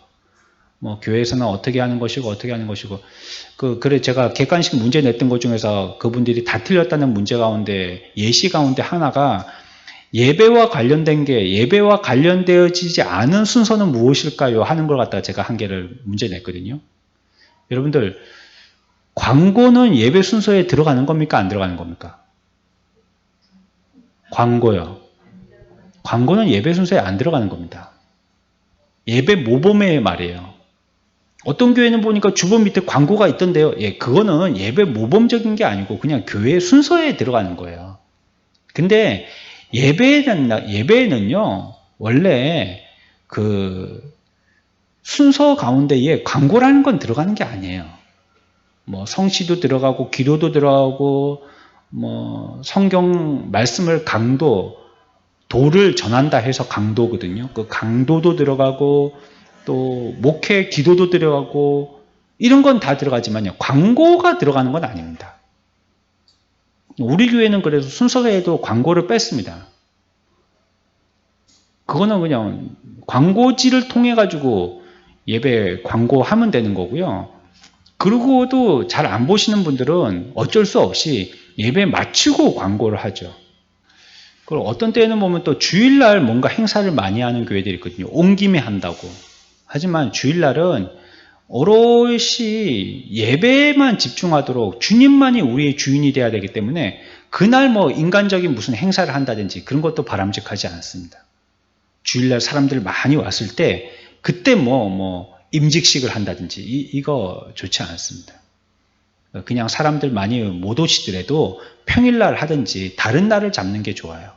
뭐 교회에서는 어떻게 하는 것이고 어떻게 하는 것이고 그래 제가 객관식 문제 냈던 것 중에서 그분들이 다 틀렸다는 문제 가운데 예시 가운데 하나가 예배와 관련되어지지 않은 순서는 무엇일까요? 하는 걸 갖다가 제가 한 개를 문제 냈거든요. 여러분들 광고는 예배 순서에 들어가는 겁니까? 안 들어가는 겁니까? 광고요. 광고는 예배 순서에 안 들어가는 겁니다. 예배 모범의 말이에요. 어떤 교회는 보니까 주보 밑에 광고가 있던데요. 예, 그거는 예배 모범적인 게 아니고 그냥 교회 순서에 들어가는 거예요. 근데 예배에는요, 원래 그 순서 가운데에 광고라는 건 들어가는 게 아니에요. 뭐 성시도 들어가고 기도도 들어가고 뭐 성경 말씀을 도를 전한다 해서 강도거든요. 그 강도도 들어가고 또 목회 기도도 들어가고 이런 건 다 들어가지만요. 광고가 들어가는 건 아닙니다. 우리 교회는 그래서 순서에도 광고를 뺐습니다. 그거는 그냥 광고지를 통해 가지고 예배 광고하면 되는 거고요. 그러고도 잘 안 보시는 분들은 어쩔 수 없이 예배 마치고 광고를 하죠. 그리고 어떤 때는 보면 또 주일날 뭔가 행사를 많이 하는 교회들이 있거든요. 온 김에 한다고. 하지만 주일날은 오롯이 예배에만 집중하도록 주님만이 우리의 주인이 되어야 되기 때문에 그날 뭐 인간적인 무슨 행사를 한다든지 그런 것도 바람직하지 않습니다. 주일날 사람들 많이 왔을 때 그때 뭐 임직식을 한다든지 이거 좋지 않습니다. 그냥 사람들 많이 못 오시더라도 평일날 하든지 다른 날을 잡는 게 좋아요.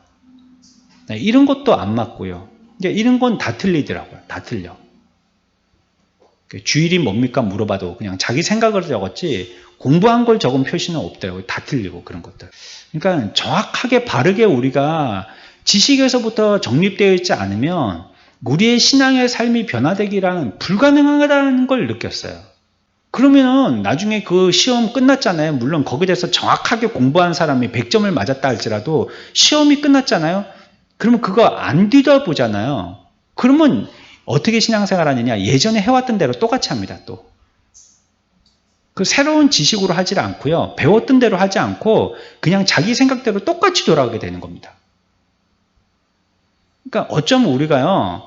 이런 것도 안 맞고요. 이런 건 다 틀리더라고요. 다 틀려. 주일이 뭡니까 물어봐도 그냥 자기 생각을 적었지 공부한 걸 적은 표시는 없더라고요. 다 틀리고 그런 것들. 그러니까 정확하게 바르게 우리가 지식에서부터 정립되어 있지 않으면 우리의 신앙의 삶이 변화되기란 불가능하다는 걸 느꼈어요. 그러면 나중에 그 시험 끝났잖아요. 물론 거기에 대해서 정확하게 공부한 사람이 100점을 맞았다 할지라도 시험이 끝났잖아요. 그러면 그거 안 뒤져보잖아요. 그러면 어떻게 신앙생활 하느냐? 예전에 해왔던 대로 똑같이 합니다. 또. 그 새로운 지식으로 하지 않고요. 배웠던 대로 하지 않고 그냥 자기 생각대로 똑같이 돌아가게 되는 겁니다. 그러니까 어쩌면 우리가요.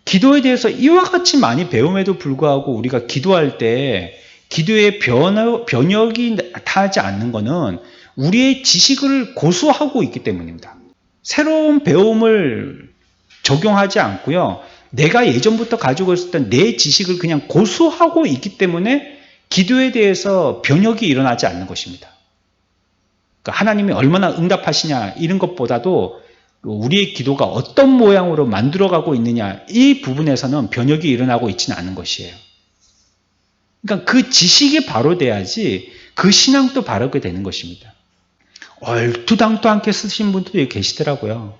기도에 대해서 이와 같이 많이 배움에도 불구하고 우리가 기도할 때 기도의 변혁이 나타나지 않는 것은 우리의 지식을 고수하고 있기 때문입니다. 새로운 배움을 적용하지 않고요. 내가 예전부터 가지고 있었던 내 지식을 그냥 고수하고 있기 때문에 기도에 대해서 변혁이 일어나지 않는 것입니다. 그러니까 하나님이 얼마나 응답하시냐 이런 것보다도 우리의 기도가 어떤 모양으로 만들어가고 있느냐 이 부분에서는 변혁이 일어나고 있지는 않은 것이에요. 그러니까 그 지식이 바로 돼야지 그 신앙도 바르게 되는 것입니다. 얼토당토않게 쓰신 분들도 계시더라고요.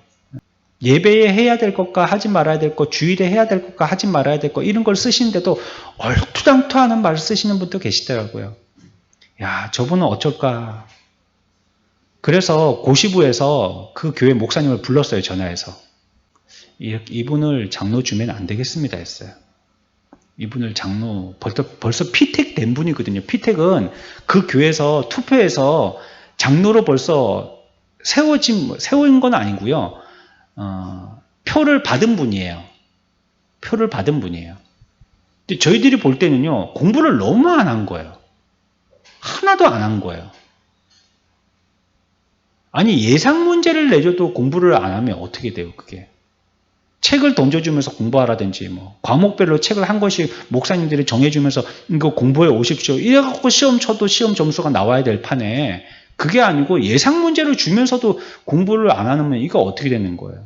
예배에 해야 될 것과 하지 말아야 될 것, 주일에 해야 될 것과 하지 말아야 될 것 이런 걸 쓰시는데도 얼토당토하는 말을 쓰시는 분도 계시더라고요. 야, 저분은 어쩔까. 그래서 고시부에서 그 교회 목사님을 불렀어요. 전화해서. 이분을 장로 주면 안 되겠습니다 했어요. 이분을 장로 벌써 피택 된 분이거든요. 피택은 그 교회에서 투표해서 장로로 벌써 세운 건 아니고요. 표를 받은 분이에요. 표를 받은 분이에요. 근데 저희들이 볼 때는요. 공부를 너무 안 한 거예요. 하나도 안 한 거예요. 아니 예상 문제를 내줘도 공부를 안 하면 어떻게 돼요 그게. 책을 던져주면서 공부하라든지 뭐 과목별로 책을 한 권씩 목사님들이 정해주면서 이거 공부해 오십시오. 이래갖고 시험 쳐도 시험 점수가 나와야 될 판에 그게 아니고 예상 문제를 주면서도 공부를 안 하면 이거 어떻게 되는 거예요.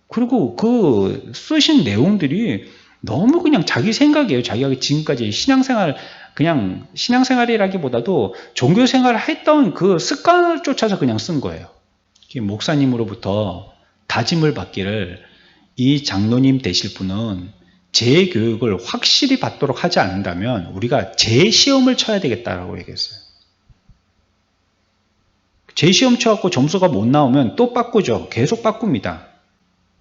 그리고 그 쓰신 내용들이 너무 그냥 자기 생각이에요. 자기가 지금까지 그냥 신앙생활이라기보다도 종교생활을 했던 그 습관을 쫓아서 그냥 쓴 거예요. 목사님으로부터 다짐을 받기를 이 장로님 되실 분은 재교육을 확실히 받도록 하지 않는다면 우리가 재시험을 쳐야 되겠다라고 얘기했어요. 재시험 쳐갖고 점수가 못 나오면 또 바꾸죠. 계속 바꿉니다.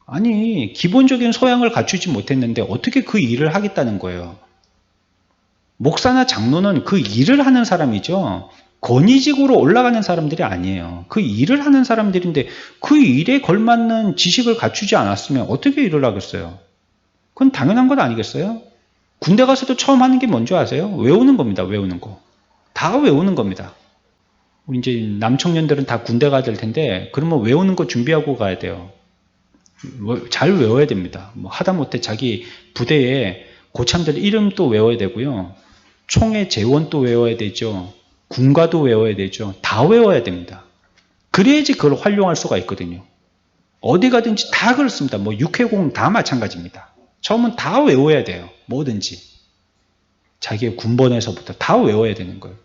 아니 기본적인 소양을 갖추지 못했는데 어떻게 그 일을 하겠다는 거예요. 목사나 장로는 그 일을 하는 사람이죠. 권위직으로 올라가는 사람들이 아니에요. 그 일을 하는 사람들인데 그 일에 걸맞는 지식을 갖추지 않았으면 어떻게 일을 하겠어요? 그건 당연한 것 아니겠어요? 군대 가서도 처음 하는 게 뭔지 아세요? 외우는 겁니다. 외우는 거. 다 외우는 겁니다. 우리 이제 남청년들은 다 군대 가야 될 텐데 그러면 외우는 거 준비하고 가야 돼요. 잘 외워야 됩니다. 뭐 하다못해 자기 부대에 고참들 이름도 외워야 되고요. 총의 재원도 외워야 되죠. 군가도 외워야 되죠. 다 외워야 됩니다. 그래야지 그걸 활용할 수가 있거든요. 어디 가든지 다 그렇습니다. 뭐 육해공 다 마찬가지입니다. 처음은 다 외워야 돼요. 뭐든지. 자기의 군번에서부터 다 외워야 되는 거예요.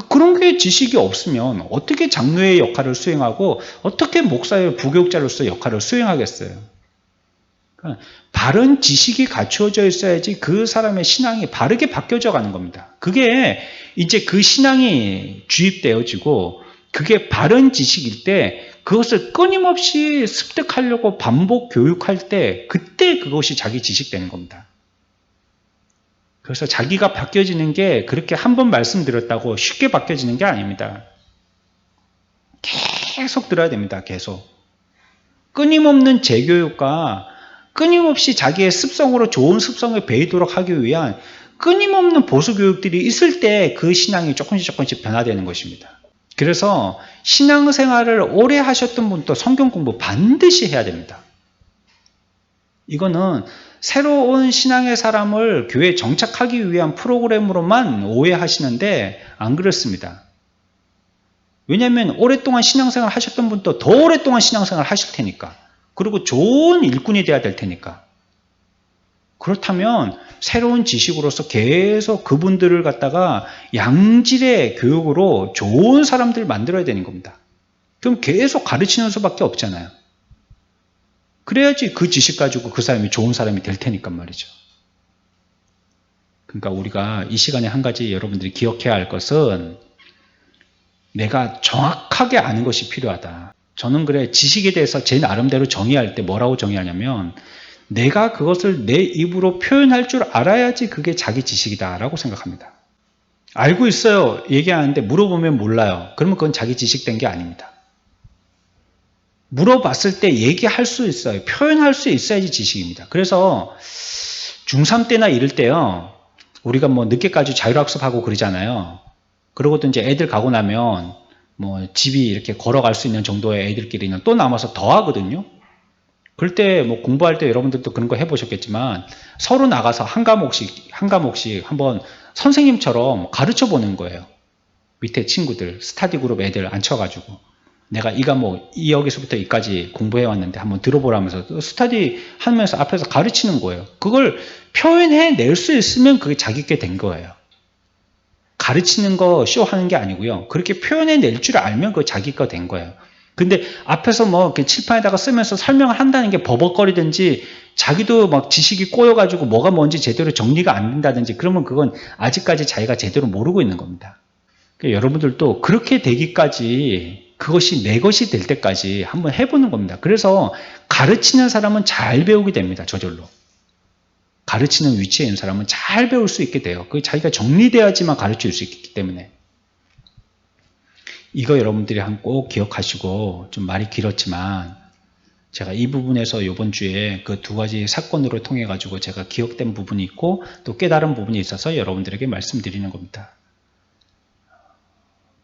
그런 게 지식이 없으면 어떻게 장로의 역할을 수행하고 어떻게 목사의 부교육자로서 역할을 수행하겠어요. 그러니까 바른 지식이 갖추어져 있어야지 그 사람의 신앙이 바르게 바뀌어져 가는 겁니다. 그게 이제 그 신앙이 주입되어지고 그게 바른 지식일 때 그것을 끊임없이 습득하려고 반복 교육할 때 그때 그것이 자기 지식 되는 겁니다. 그래서 자기가 바뀌어지는 게 그렇게 한 번 말씀드렸다고 쉽게 바뀌어지는 게 아닙니다. 계속 들어야 됩니다. 계속. 끊임없는 재교육과 끊임없이 자기의 습성으로 좋은 습성을 배이도록 하기 위한 끊임없는 보수교육들이 있을 때 그 신앙이 조금씩 변화되는 것입니다. 그래서 신앙생활을 오래 하셨던 분도 성경 공부 반드시 해야 됩니다. 이거는 새로운 신앙의 사람을 교회에 정착하기 위한 프로그램으로만 오해하시는데 안 그렇습니다. 왜냐하면 오랫동안 신앙생활 하셨던 분도 더 오랫동안 신앙생활 하실 테니까. 그리고 좋은 일꾼이 돼야 될 테니까. 그렇다면 새로운 지식으로서 계속 그분들을 갖다가 양질의 교육으로 좋은 사람들을 만들어야 되는 겁니다. 그럼 계속 가르치는 수밖에 없잖아요. 그래야지 그 지식 가지고 그 사람이 좋은 사람이 될 테니까 말이죠. 그러니까 우리가 이 시간에 한 가지 여러분들이 기억해야 할 것은 내가 정확하게 아는 것이 필요하다. 저는 그래 지식에 대해서 제 나름대로 정의할 때 뭐라고 정의하냐면 내가 그것을 내 입으로 표현할 줄 알아야지 그게 자기 지식이다 라고 생각합니다. 알고 있어요 얘기하는데 물어보면 몰라요. 그러면 그건 자기 지식된 게 아닙니다. 물어봤을 때 얘기할 수 있어요. 표현할 수 있어야지 지식입니다. 그래서 중3 때나 이럴 때요. 우리가 뭐 늦게까지 자율학습하고 그러잖아요. 그러고도 이제 애들 가고 나면 뭐 집이 이렇게 걸어갈 수 있는 정도의 애들끼리는 또 남아서 더 하거든요. 그럴 때 뭐 공부할 때 여러분들도 그런 거 해보셨겠지만 서로 나가서 한 과목씩 한번 선생님처럼 가르쳐 보는 거예요. 밑에 친구들, 스터디 그룹 애들 앉혀가지고 내가 이 과목 여기서부터 여기까지 공부해 왔는데 한번 들어보라면서 스터디 하면서 앞에서 가르치는 거예요. 그걸 표현해 낼 수 있으면 그게 자기께 된 거예요. 가르치는 거 쇼하는 게 아니고요. 그렇게 표현해 낼 줄 알면 그거 자기 거 된 거예요. 근데 앞에서 뭐 이렇게 칠판에다가 쓰면서 설명을 한다는 게 버벅거리든지 자기도 막 지식이 꼬여가지고 뭐가 뭔지 제대로 정리가 안 된다든지 그러면 그건 아직까지 자기가 제대로 모르고 있는 겁니다. 그러니까 여러분들도 그렇게 되기까지 그것이 내 것이 될 때까지 한번 해보는 겁니다. 그래서 가르치는 사람은 잘 배우게 됩니다. 저절로. 가르치는 위치에 있는 사람은 잘 배울 수 있게 돼요. 그게 자기가 정리돼야지만 가르칠 수 있기 때문에. 이거 여러분들이 꼭 기억하시고, 좀 말이 길었지만 제가 이 부분에서 이번 주에 그 두 가지 사건으로 통해 가지고 제가 기억된 부분이 있고 또 깨달은 부분이 있어서 여러분들에게 말씀드리는 겁니다.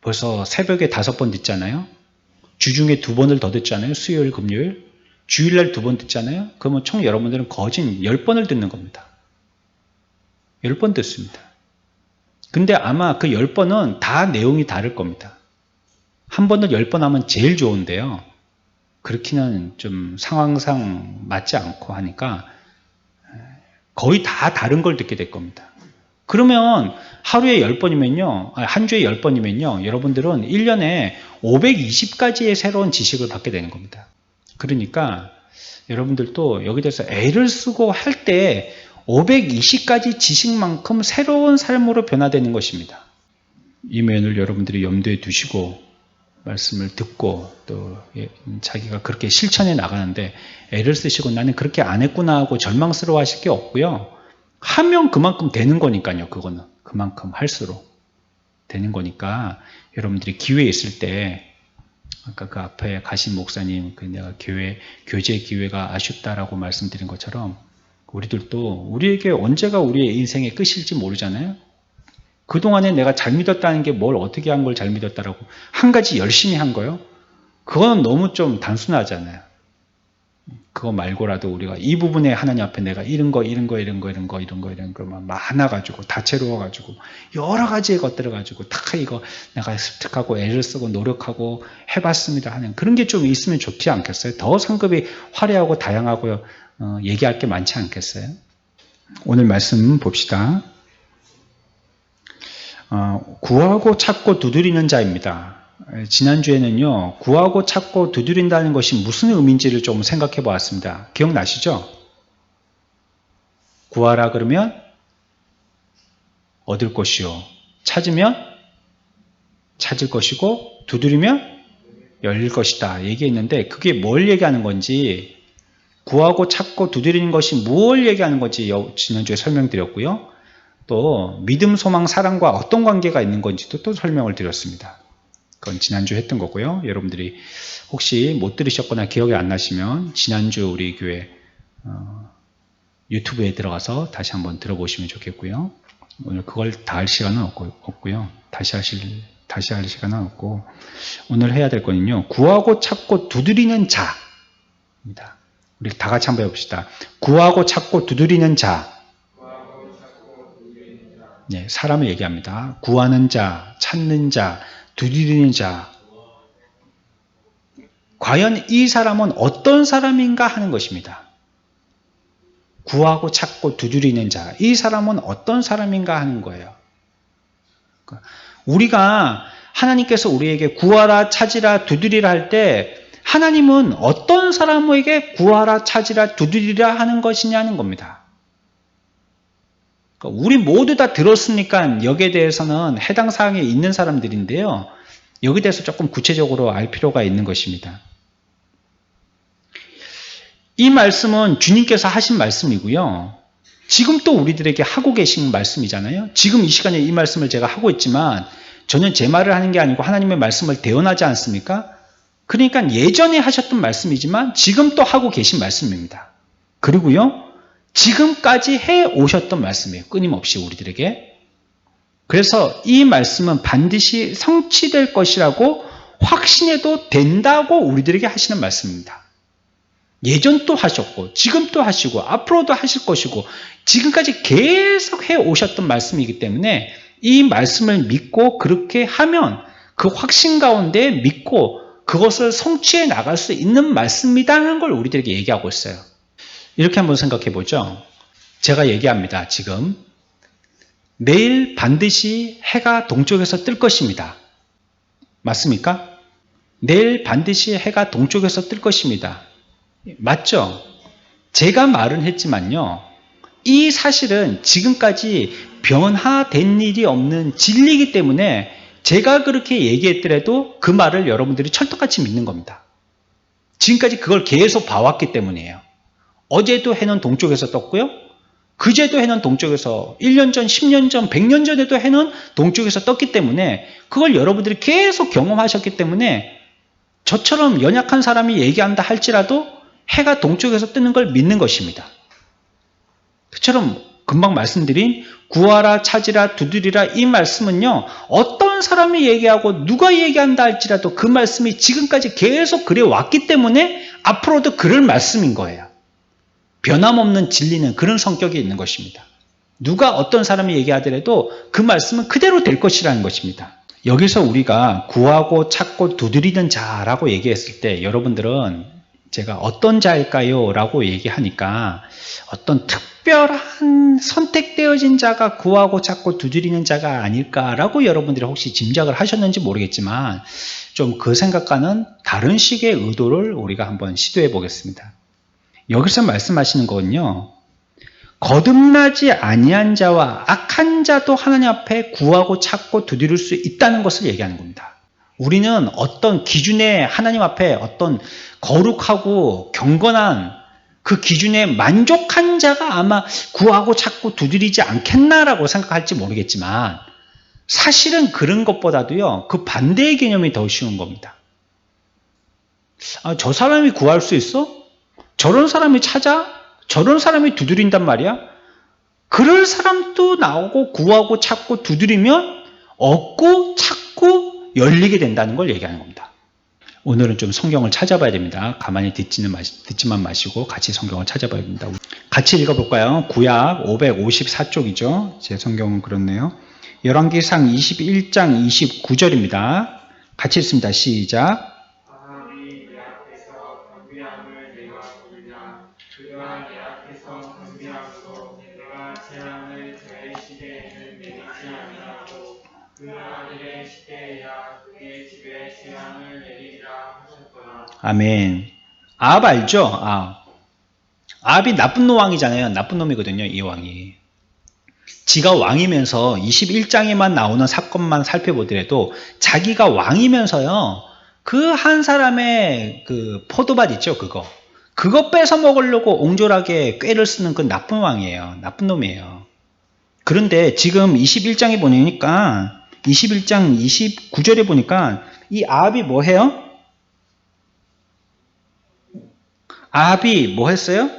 벌써 새벽에 5번 듣잖아요. 주중에 2번을 더 듣잖아요. 수요일, 금요일. 주일날 2번 듣잖아요. 그러면 총 여러분들은 거진 10번을 듣는 겁니다. 10번 듣습니다. 근데 아마 그 10번은 다 내용이 다를 겁니다. 한 번을 10번 하면 제일 좋은데요. 그렇기는 좀 상황상 맞지 않고 하니까 거의 다 다른 걸 듣게 될 겁니다. 그러면 하루에 10번이면요, 한 주에 10번이면요, 여러분들은 1년에 520가지의 새로운 지식을 받게 되는 겁니다. 그러니까 여러분들도 여기 대해서 애를 쓰고 할 때 520가지 지식만큼 새로운 삶으로 변화되는 것입니다. 이 면을 여러분들이 염두에 두시고 말씀을 듣고 또 자기가 그렇게 실천해 나가는데 애를 쓰시고 나는 그렇게 안 했구나 하고 절망스러워 하실 게 없고요. 하면 그만큼 되는 거니까요. 그거는 그만큼 할수록 되는 거니까 여러분들이 기회 있을 때 아까 그 앞에 가신 목사님 내가 교제 기회가 아쉽다라고 말씀드린 것처럼 우리들도 우리에게 언제가 우리의 인생의 끝일지 모르잖아요. 그동안에 내가 잘 믿었다는 게 뭘 어떻게 한 걸 잘 믿었다라고 한 가지 열심히 한 거요? 그건 너무 좀 단순하잖아요. 그거 말고라도 우리가 이 부분에 하나님 앞에 내가 이런 거 많아가지고 다채로워가지고 여러 가지의 것들을 가지고 다 이거 내가 습득하고 애를 쓰고 노력하고 해봤습니다 하는 그런 게 좀 있으면 좋지 않겠어요? 더 상급이 화려하고 다양하고 얘기할 게 많지 않겠어요? 오늘 말씀 봅시다. 구하고 찾고 두드리는 자입니다. 지난주에는요, 구하고 찾고 두드린다는 것이 무슨 의미인지를 좀 생각해 보았습니다. 기억나시죠? 구하라 그러면 얻을 것이요. 찾으면 찾을 것이고, 두드리면 열릴 것이다. 얘기했는데, 그게 뭘 얘기하는 건지, 구하고 찾고 두드리는 것이 무엇을 얘기하는 건지 지난주에 설명드렸고요. 또 믿음, 소망, 사랑과 어떤 관계가 있는 건지도 또 설명을 드렸습니다. 그건 지난주 했던 거고요. 여러분들이 혹시 못 들으셨거나 기억이 안 나시면 지난주 우리 교회 유튜브에 들어가서 다시 한번 들어보시면 좋겠고요. 오늘 그걸 다 할 시간은 없고요. 다시 할 시간은 없고 오늘 해야 될 거는요. 구하고 찾고 두드리는 자입니다. 우리 다 같이 한번 해봅시다. 구하고 찾고 두드리는 자. 네, 사람을 얘기합니다. 구하는 자, 찾는 자, 두드리는 자. 과연 이 사람은 어떤 사람인가 하는 것입니다. 구하고 찾고 두드리는 자. 이 사람은 어떤 사람인가 하는 거예요. 우리가 하나님께서 우리에게 구하라, 찾으라, 두드리라 할 때 하나님은 어떤 사람에게 구하라, 찾으라, 두드리라 하는 것이냐는 겁니다. 우리 모두 다 들었으니까 여기에 대해서는 해당 사항에 있는 사람들인데요. 여기에 대해서 조금 구체적으로 알 필요가 있는 것입니다. 이 말씀은 주님께서 하신 말씀이고요. 지금 또 우리들에게 하고 계신 말씀이잖아요. 지금 이 시간에 이 말씀을 제가 하고 있지만 저는 제 말을 하는 게 아니고 하나님의 말씀을 대언하지 않습니까? 그러니까 예전에 하셨던 말씀이지만 지금 또 하고 계신 말씀입니다. 그리고요, 지금까지 해 오셨던 말씀이에요. 끊임없이 우리들에게. 그래서 이 말씀은 반드시 성취될 것이라고 확신해도 된다고 우리들에게 하시는 말씀입니다. 예전도 하셨고 지금도 하시고 앞으로도 하실 것이고 지금까지 계속 해 오셨던 말씀이기 때문에 이 말씀을 믿고 그렇게 하면 그 확신 가운데 믿고 그것을 성취해 나갈 수 있는 말씀이라는 걸 우리들에게 얘기하고 있어요. 이렇게 한번 생각해 보죠. 제가 얘기합니다. 지금 내일 반드시 해가 동쪽에서 뜰 것입니다. 맞습니까? 내일 반드시 해가 동쪽에서 뜰 것입니다. 맞죠? 제가 말은 했지만요. 이 사실은 지금까지 변화된 일이 없는 진리이기 때문에 제가 그렇게 얘기했더라도 그 말을 여러분들이 철떡같이 믿는 겁니다. 지금까지 그걸 계속 봐왔기 때문이에요. 어제도 해는 동쪽에서 떴고요. 그제도 해는 동쪽에서 1년 전, 10년 전, 100년 전에도 해는 동쪽에서 떴기 때문에 그걸 여러분들이 계속 경험하셨기 때문에 저처럼 연약한 사람이 얘기한다 할지라도 해가 동쪽에서 뜨는 걸 믿는 것입니다. 그처럼 금방 말씀드린 구하라, 찾으라, 두드리라 이 말씀은요. 어떤 사람이 얘기하고 누가 얘기한다 할지라도 그 말씀이 지금까지 계속 그래 왔기 때문에 앞으로도 그럴 말씀인 거예요. 변함없는 진리는 그런 성격이 있는 것입니다. 누가 어떤 사람이 얘기하더라도 그 말씀은 그대로 될 것이라는 것입니다. 여기서 우리가 구하고 찾고 두드리는 자라고 얘기했을 때 여러분들은 제가 어떤 자일까요? 라고 얘기하니까 어떤 특별한 선택되어진 자가 구하고 찾고 두드리는 자가 아닐까라고 여러분들이 혹시 짐작을 하셨는지 모르겠지만 좀 그 생각과는 다른 식의 의도를 우리가 한번 시도해 보겠습니다. 여기서 말씀하시는 거는요. 거듭나지 아니한 자와 악한 자도 하나님 앞에 구하고 찾고 두드릴 수 있다는 것을 얘기하는 겁니다. 우리는 어떤 기준에 하나님 앞에 어떤 거룩하고 경건한 그 기준에 만족한 자가 아마 구하고 찾고 두드리지 않겠나라고 생각할지 모르겠지만 사실은 그런 것보다도요. 그 반대의 개념이 더 쉬운 겁니다. 저 사람이 구할 수 있어? 저런 사람이 찾아? 저런 사람이 두드린단 말이야? 그럴 사람도 나오고 구하고 찾고 두드리면 얻고 찾고 열리게 된다는 걸 얘기하는 겁니다. 오늘은 좀 성경을 찾아봐야 됩니다. 가만히 듣지만 마시고 같이 성경을 찾아봐야 됩니다. 같이 읽어볼까요? 구약 554쪽이죠. 제 성경은 그렇네요. 열왕기상 21장 29절입니다. 같이 읽습니다. 시작. 아멘. 아합 알죠? 아합이 나쁜 왕이잖아요. 나쁜 놈이거든요. 이 왕이. 지가 왕이면서 21장에만 나오는 사건만 살펴보더라도 자기가 왕이면서요. 그 한 사람의 그 포도밭 있죠. 그거 뺏어 먹으려고 옹졸하게 꾀를 쓰는 그 나쁜 왕이에요. 나쁜 놈이에요. 그런데 지금 21장에 보니까 21장 29절에 보니까 이 아합이 뭐 해요? 아합이 뭐 했어요?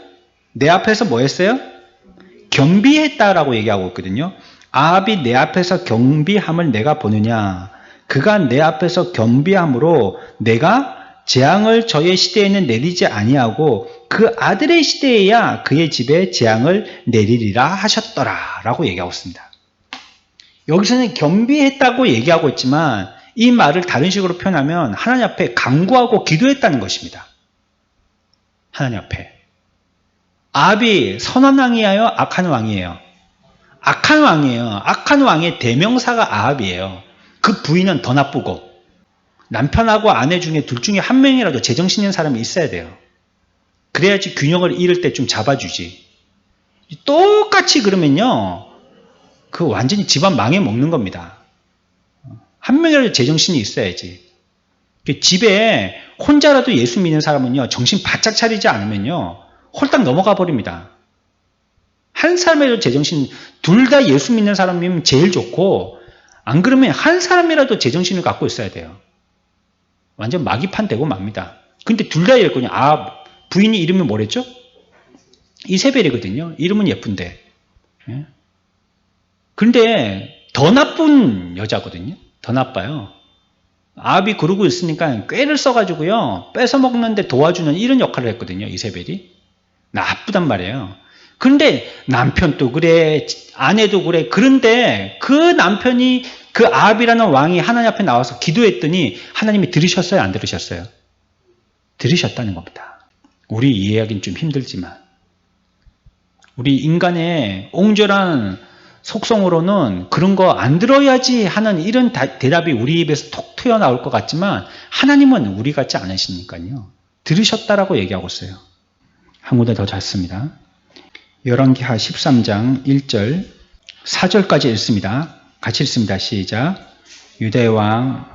내 앞에서 뭐 했어요? 경비했다라고 얘기하고 있거든요. 아합이 내 앞에서 경비함을 내가 보느냐? 그가 내 앞에서 경비함으로 내가 재앙을 저의 시대에는 내리지 아니하고 그 아들의 시대에야 그의 집에 재앙을 내리리라 하셨더라 라고 얘기하고 있습니다. 여기서는 경비했다고 얘기하고 있지만 이 말을 다른 식으로 표현하면 하나님 앞에 간구하고 기도했다는 것입니다. 하나님 앞에. 아합이 선한 왕이에요? 악한 왕이에요? 악한 왕이에요. 악한 왕의 대명사가 아합이에요. 그 부인은 더 나쁘고 남편하고 아내 중에 둘 중에 한 명이라도 제정신 있는 사람이 있어야 돼요. 그래야지 균형을 잃을 때 좀 잡아주지. 똑같이 그러면요. 그 완전히 집안 망해 먹는 겁니다. 한 명이라도 제정신이 있어야지. 집에 혼자라도 예수 믿는 사람은요. 정신 바짝 차리지 않으면요. 홀딱 넘어가 버립니다. 한 사람이라도 제정신, 둘 다 예수 믿는 사람이면 제일 좋고 안 그러면 한 사람이라도 제정신을 갖고 있어야 돼요. 완전 마귀판 되고 맙니다. 근데 둘 다 이랬거든요. 부인이 이름이 뭐랬죠? 이세벨이거든요. 이름은 예쁜데. 예? 근데 더 나쁜 여자거든요. 더 나빠요. 아합이 그러고 있으니까 꾀를 써가지고요. 뺏어먹는데 도와주는 이런 역할을 했거든요. 이세벨이. 나쁘단 말이에요. 그런데 남편도 그래, 아내도 그래. 그런데 그 남편이 그 아합이라는 왕이 하나님 앞에 나와서 기도했더니 하나님이 들으셨어요? 안 들으셨어요? 들으셨다는 겁니다. 우리 이해하기는 좀 힘들지만 우리 인간의 옹졸한 속성으로는 그런 거 안 들어야지 하는 이런 대답이 우리 입에서 톡 튀어나올 것 같지만 하나님은 우리 같지 않으시니까요. 들으셨다라고 얘기하고 있어요. 한 군데 더 잤습니다. 열왕기하 13장 1절 4절까지 읽습니다. 같이 읽습니다. 시작. 유대 왕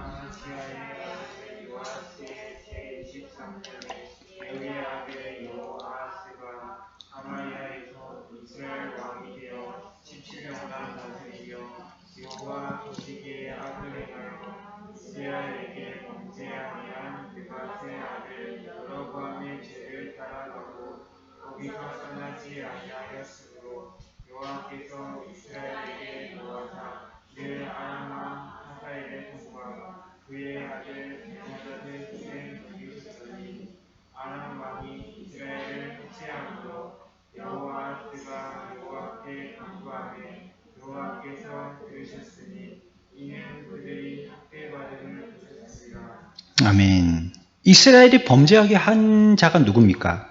아멘. 이스라엘이 범죄하게 한 자가 누굽니까?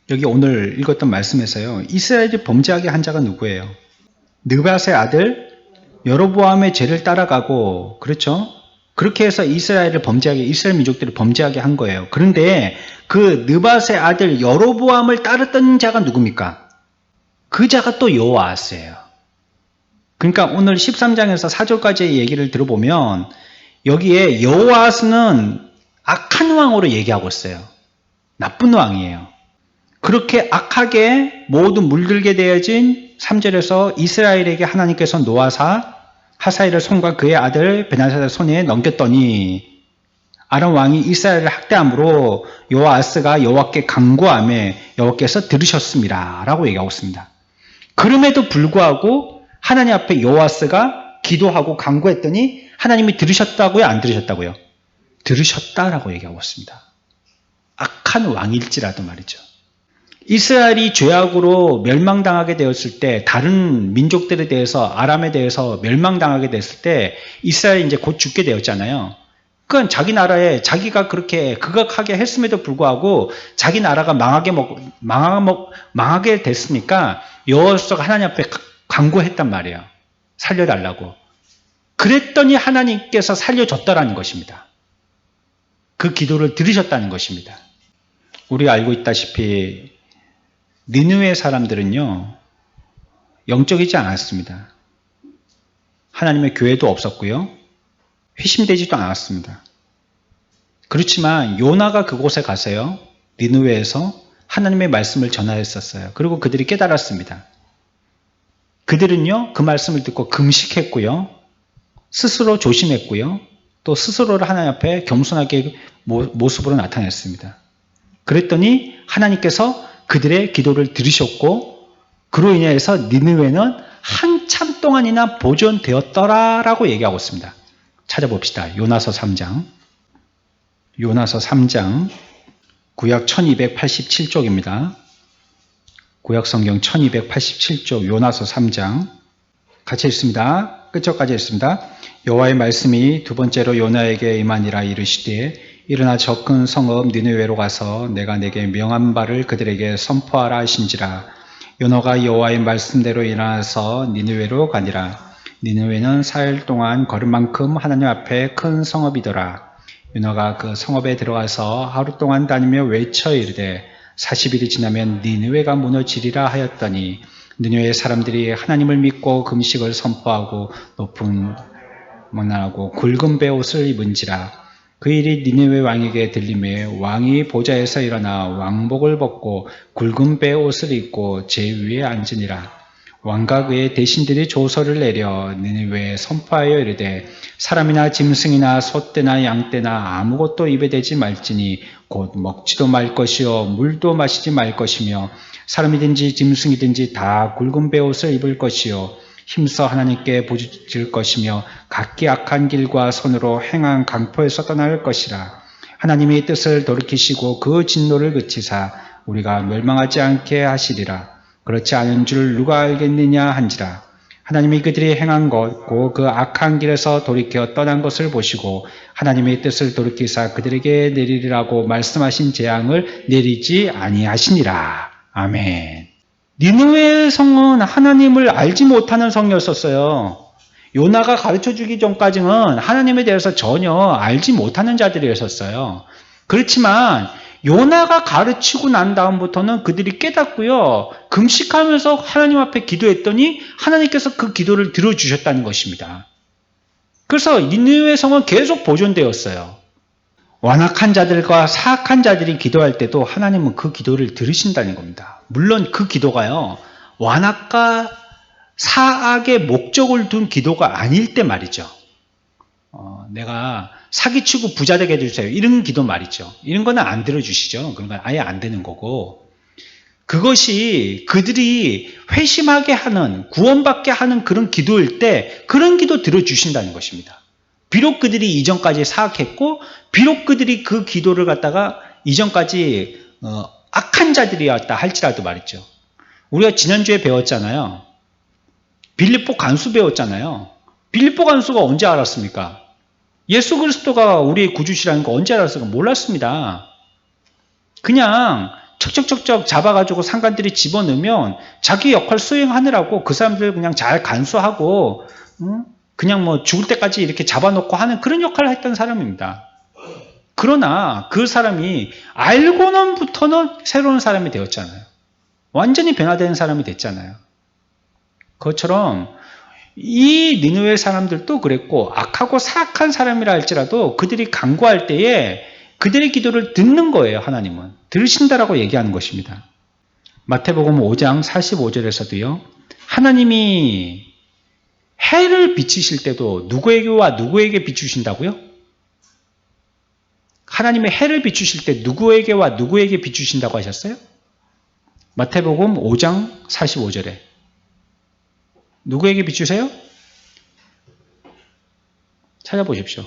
여기 오늘 읽었던 말씀에서요. 이스라엘이 범죄하게 한 자가 누구예요? 느밧의 아들 여로보암의 죄를 따라가고 그렇죠? 그렇게 해서 이스라엘 민족들을 범죄하게 한 거예요. 그런데 그 느밧의 아들 여로보암을 따랐던 자가 누굽니까? 그 자가 또 여호아스예요. 그러니까 오늘 13장에서 4절까지의 얘기를 들어보면 여기에 여호아스는 악한 왕으로 얘기하고 있어요. 나쁜 왕이에요. 그렇게 악하게 모두 물들게 되어진 3절에서 이스라엘에게 하나님께서 노하사 하사엘의 손과 그의 아들 베나사의 손에 넘겼더니 아람 왕이 이스라엘을 학대함으로 여호아스가 여호와께 간구하며 여호와께서 들으셨습니다. 라고 얘기하고 있습니다. 그럼에도 불구하고 하나님 앞에 여호아스가 기도하고 간구했더니 하나님이 들으셨다고요? 안 들으셨다고요? 들으셨다라고 얘기하고 있습니다. 악한 왕일지라도 말이죠. 이스라엘이 죄악으로 멸망당하게 되었을 때 다른 민족들에 대해서 아람에 대해서 멸망당하게 됐을 때 이스라엘이 이제 곧 죽게 되었잖아요. 그건 자기 나라에 자기가 그렇게 극악하게 했음에도 불구하고 자기 나라가 망하게 됐으니까 여호와가 하나님 앞에 간구했단 말이에요. 살려달라고. 그랬더니 하나님께서 살려줬다라는 것입니다. 그 기도를 들으셨다는 것입니다. 우리 알고 있다시피 니느웨 사람들은요, 영적이지 않았습니다. 하나님의 교회도 없었고요. 회심되지도 않았습니다. 그렇지만 요나가 그곳에 가서요, 니느웨에서 하나님의 말씀을 전하였었어요. 그리고 그들이 깨달았습니다. 그들은요, 그 말씀을 듣고 금식했고요, 스스로 조심했고요, 또 스스로를 하나님 앞에 겸손하게 모습으로 나타냈습니다. 그랬더니 하나님께서 그들의 기도를 들으셨고 그로 인해서 니느웨는 한참 동안이나 보존되었더라라고 얘기하고 있습니다. 찾아봅시다. 요나서 3장. 요나서 3장 구약 1287쪽입니다. 구약 성경 1287쪽 요나서 3장 같이 읽습니다. 끝절까지 읽습니다. 여호와의 말씀이 두 번째로 요나에게 임하니라 이르시되 일어나 저 큰 성읍 니느웨로 가서 내가 내게 명한 바를 그들에게 선포하라 하신지라. 요나가 여호와의 말씀대로 일어나서 니느웨로 가니라. 니느웨는 4일 동안 걸을 만큼 하나님 앞에 큰 성읍이더라. 요나가 그 성읍에 들어가서 하루 동안 다니며 외쳐 이르되 40일이 지나면 니느웨가 무너지리라 하였더니 니느웨 사람들이 하나님을 믿고 금식을 선포하고 높은 문화하고 굵은 베옷을 입은지라. 그 일이 니느웨 왕에게 들림에 왕이 보좌에서 일어나 왕복을 벗고 굵은 베옷을 입고 제 위에 앉으니라. 왕과 그의 대신들이 조서를 내려 니느웨에 선포하여 이르되 사람이나 짐승이나 소떼나 양떼나 아무것도 입에 대지 말지니 곧 먹지도 말 것이요 물도 마시지 말 것이며 사람이든지 짐승이든지 다 굵은 베옷을 입을 것이요 힘써 하나님께 부르짖을 것이며 각기 악한 길과 손으로 행한 강포에서 떠날 것이라. 하나님의 뜻을 돌이키시고 그 진노를 그치사 우리가 멸망하지 않게 하시리라. 그렇지 않은 줄 누가 알겠느냐 한지라. 하나님이 그들이 행한 것 곧 그 악한 길에서 돌이켜 떠난 것을 보시고 하나님의 뜻을 돌이키사 그들에게 내리리라고 말씀하신 재앙을 내리지 아니하시니라. 아멘. 니느웨의 성은 하나님을 알지 못하는 성이었었어요. 요나가 가르쳐주기 전까지는 하나님에 대해서 전혀 알지 못하는 자들이었었어요. 그렇지만 요나가 가르치고 난 다음부터는 그들이 깨닫고요. 금식하면서 하나님 앞에 기도했더니 하나님께서 그 기도를 들어주셨다는 것입니다. 그래서 니느웨 성은 계속 보존되었어요. 완악한 자들과 사악한 자들이 기도할 때도 하나님은 그 기도를 들으신다는 겁니다. 물론 그 기도가요. 완악과 사악의 목적을 둔 기도가 아닐 때 말이죠. 내가 사기치고 부자 되게 해주세요. 이런 기도 말이죠. 이런 거는 안 들어주시죠. 그런 건 아예 안 되는 거고. 그것이 그들이 회심하게 하는, 구원받게 하는 그런 기도일 때 그런 기도 들어주신다는 것입니다. 비록 그들이 이전까지 사악했고 비록 그들이 그 기도를 갖다가 이전까지 악한 자들이었다 할지라도 말이죠. 우리가 지난주에 배웠잖아요. 빌립보 간수 배웠잖아요. 빌립보 간수가 언제 알았습니까? 예수 그리스도가 우리의 구주시라는 거 언제 알았을까? 몰랐습니다. 그냥 척척척척 잡아가지고 상관들이 집어넣으면 자기 역할 수행하느라고 그 사람들 그냥 잘 간수하고 그냥 뭐 죽을 때까지 이렇게 잡아놓고 하는 그런 역할을 했던 사람입니다. 그러나 그 사람이 알고는부터는 새로운 사람이 되었잖아요. 완전히 변화된 사람이 됐잖아요. 그것처럼 이 니느웨 사람들도 그랬고 악하고 사악한 사람이라 할지라도 그들이 간구할 때에 그들의 기도를 듣는 거예요. 하나님은 들으신다라고 얘기하는 것입니다. 마태복음 5장 45절에서도요. 하나님이 해를 비추실 때도 누구에게와 누구에게 비추신다고요? 하나님의 해를 비추실 때 누구에게와 누구에게 비추신다고 하셨어요? 마태복음 5장 45절에 누구에게 비추세요? 찾아보십시오.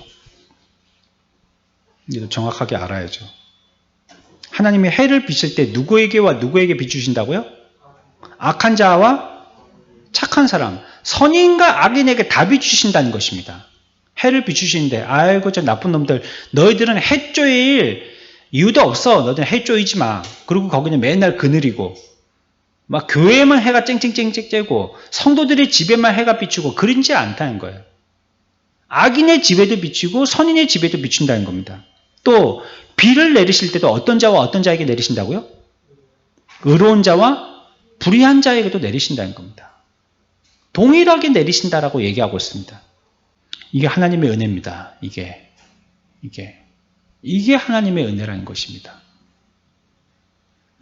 이거 정확하게 알아야죠. 하나님의 해를 비칠 때 누구에게와 누구에게 비추신다고요? 악한 자와 착한 사람, 선인과 악인에게 다 비추신다는 것입니다. 해를 비추시는데 아이고 저 나쁜 놈들 너희들은 해 쪼일 이유도 없어. 너희들은 해 쪼이지 마. 그리고 거기는 맨날 그늘이고 막 교회에만 해가 쨍쨍쨍쨍 쬐고 성도들의 집에만 해가 비추고 그러지 않다는 거예요. 악인의 집에도 비추고 선인의 집에도 비춘다는 겁니다. 또 비를 내리실 때도 어떤 자와 어떤 자에게 내리신다고요? 의로운 자와 불의한 자에게도 내리신다는 겁니다. 동일하게 내리신다라고 얘기하고 있습니다. 이게 하나님의 은혜입니다. 이게 하나님의 은혜라는 것입니다.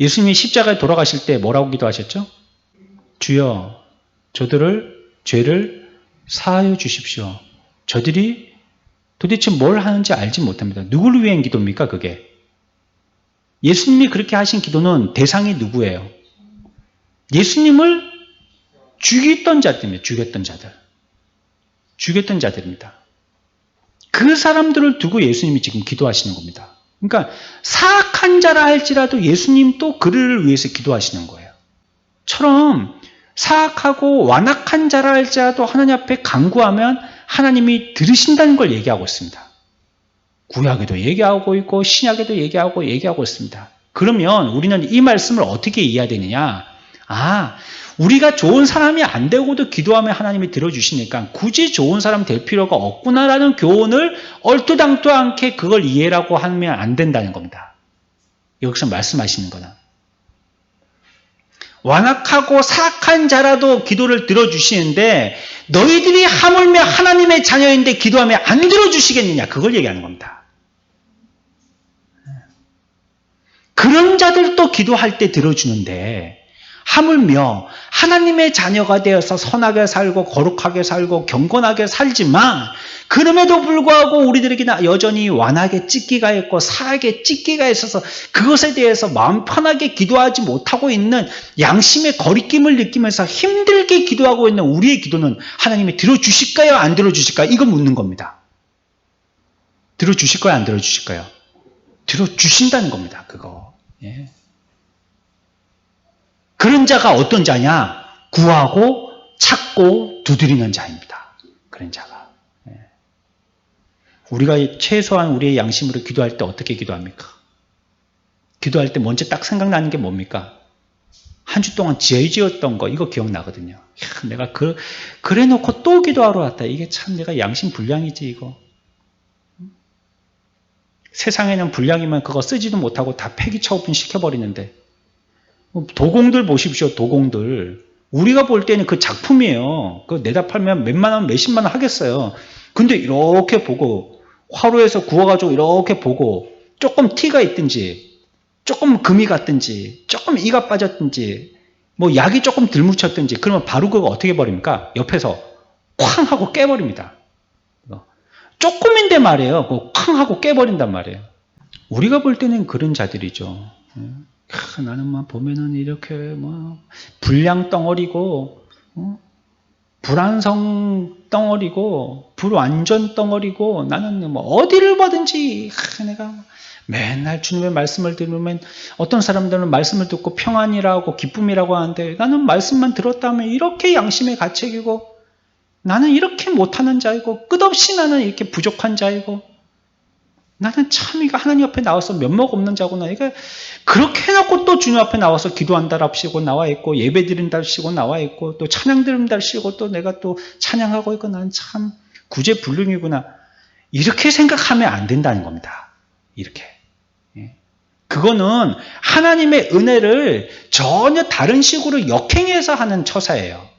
예수님이 십자가에 돌아가실 때 뭐라고 기도하셨죠? 주여 저들을 죄를 사하여 주십시오. 저들이 도대체 뭘 하는지 알지 못합니다. 누구를 위한 기도입니까 그게? 예수님이 그렇게 하신 기도는 대상이 누구예요? 예수님을 죽였던 자들입니다. 죽였던 자들입니다. 그 사람들을 두고 예수님이 지금 기도하시는 겁니다. 그러니까 사악한 자라 할지라도 예수님도 그를 위해서 기도하시는 거예요. 처럼 사악하고 완악한 자라 할지라도 하나님 앞에 간구하면 하나님이 들으신다는 걸 얘기하고 있습니다. 구약에도 얘기하고 있고 신약에도 얘기하고 있습니다. 그러면 우리는 이 말씀을 어떻게 이해해야 되느냐? 우리가 좋은 사람이 안 되고도 기도하면 하나님이 들어주시니까 굳이 좋은 사람 될 필요가 없구나라는 교훈을 얼토당토 않게 그걸 이해라고 하면 안 된다는 겁니다. 여기서 말씀하시는 거는. 완악하고 사악한 자라도 기도를 들어주시는데 너희들이 하물며 하나님의 자녀인데 기도하면 안 들어주시겠느냐 그걸 얘기하는 겁니다. 그런 자들도 기도할 때 들어주는데 하물며 하나님의 자녀가 되어서 선하게 살고 거룩하게 살고 경건하게 살지만 그럼에도 불구하고 우리들에게는 여전히 완하게 찢기가 있고 사하게 찢기가 있어서 그것에 대해서 마음 편하게 기도하지 못하고 있는 양심의 거리낌을 느끼면서 힘들게 기도하고 있는 우리의 기도는 하나님이 들어주실까요? 안 들어주실까요? 이거 묻는 겁니다. 들어주실까요? 안 들어주실까요? 들어주신다는 겁니다. 그거. 예. 그런 자가 어떤 자냐? 구하고 찾고 두드리는 자입니다. 그런 자가. 예. 우리가 최소한 우리의 양심으로 기도할 때 어떻게 기도합니까? 기도할 때 먼저 딱 생각나는 게 뭡니까? 한 주 동안 죄 지었던 거 이거 기억나거든요. 야, 내가 그래 놓고 또 기도하러 왔다. 이게 참 내가 양심 불량이지 이거. 세상에는 불량이면 그거 쓰지도 못하고 다 폐기 처분 시켜버리는데 도공들 보십시오. 도공들. 우리가 볼 때는 그 작품이에요. 그거 내다 팔면 몇만 원, 몇십만 원 하겠어요. 근데 이렇게 보고 화로에서 구워가지고 이렇게 보고 조금 티가 있든지 조금 금이 갔든지 조금 이가 빠졌든지 뭐 약이 조금 덜 묻혔든지 그러면 바로 그거 어떻게 버립니까? 옆에서 쾅 하고 깨버립니다. 조금인데 말이에요. 쾅 하고 깨버린단 말이에요. 우리가 볼 때는 그런 자들이죠. 나는 막 보면은 이렇게 뭐 불량 덩어리고 불완성 덩어리고 불완전 덩어리고 나는 뭐 어디를 봐든지 내가 맨날 주님의 말씀을 들으면 어떤 사람들은 말씀을 듣고 평안이라고 기쁨이라고 하는데 나는 말씀만 들었다면 이렇게 양심의 가책이고 나는 이렇게 못하는 자이고 끝없이 나는 이렇게 부족한 자이고 나는 참 이거 하나님 앞에 나와서 면목 없는 자구나. 이거 그렇게 해놓고 또 주님 앞에 나와서 기도한다랍시고 나와 있고 예배 드린다랍시고 나와 있고 또 찬양 드린다랍시고 또 내가 또 찬양하고 있고 나는 참 구제불능이구나. 이렇게 생각하면 안 된다는 겁니다. 이렇게. 그거는 하나님의 은혜를 전혀 다른 식으로 역행해서 하는 처사예요.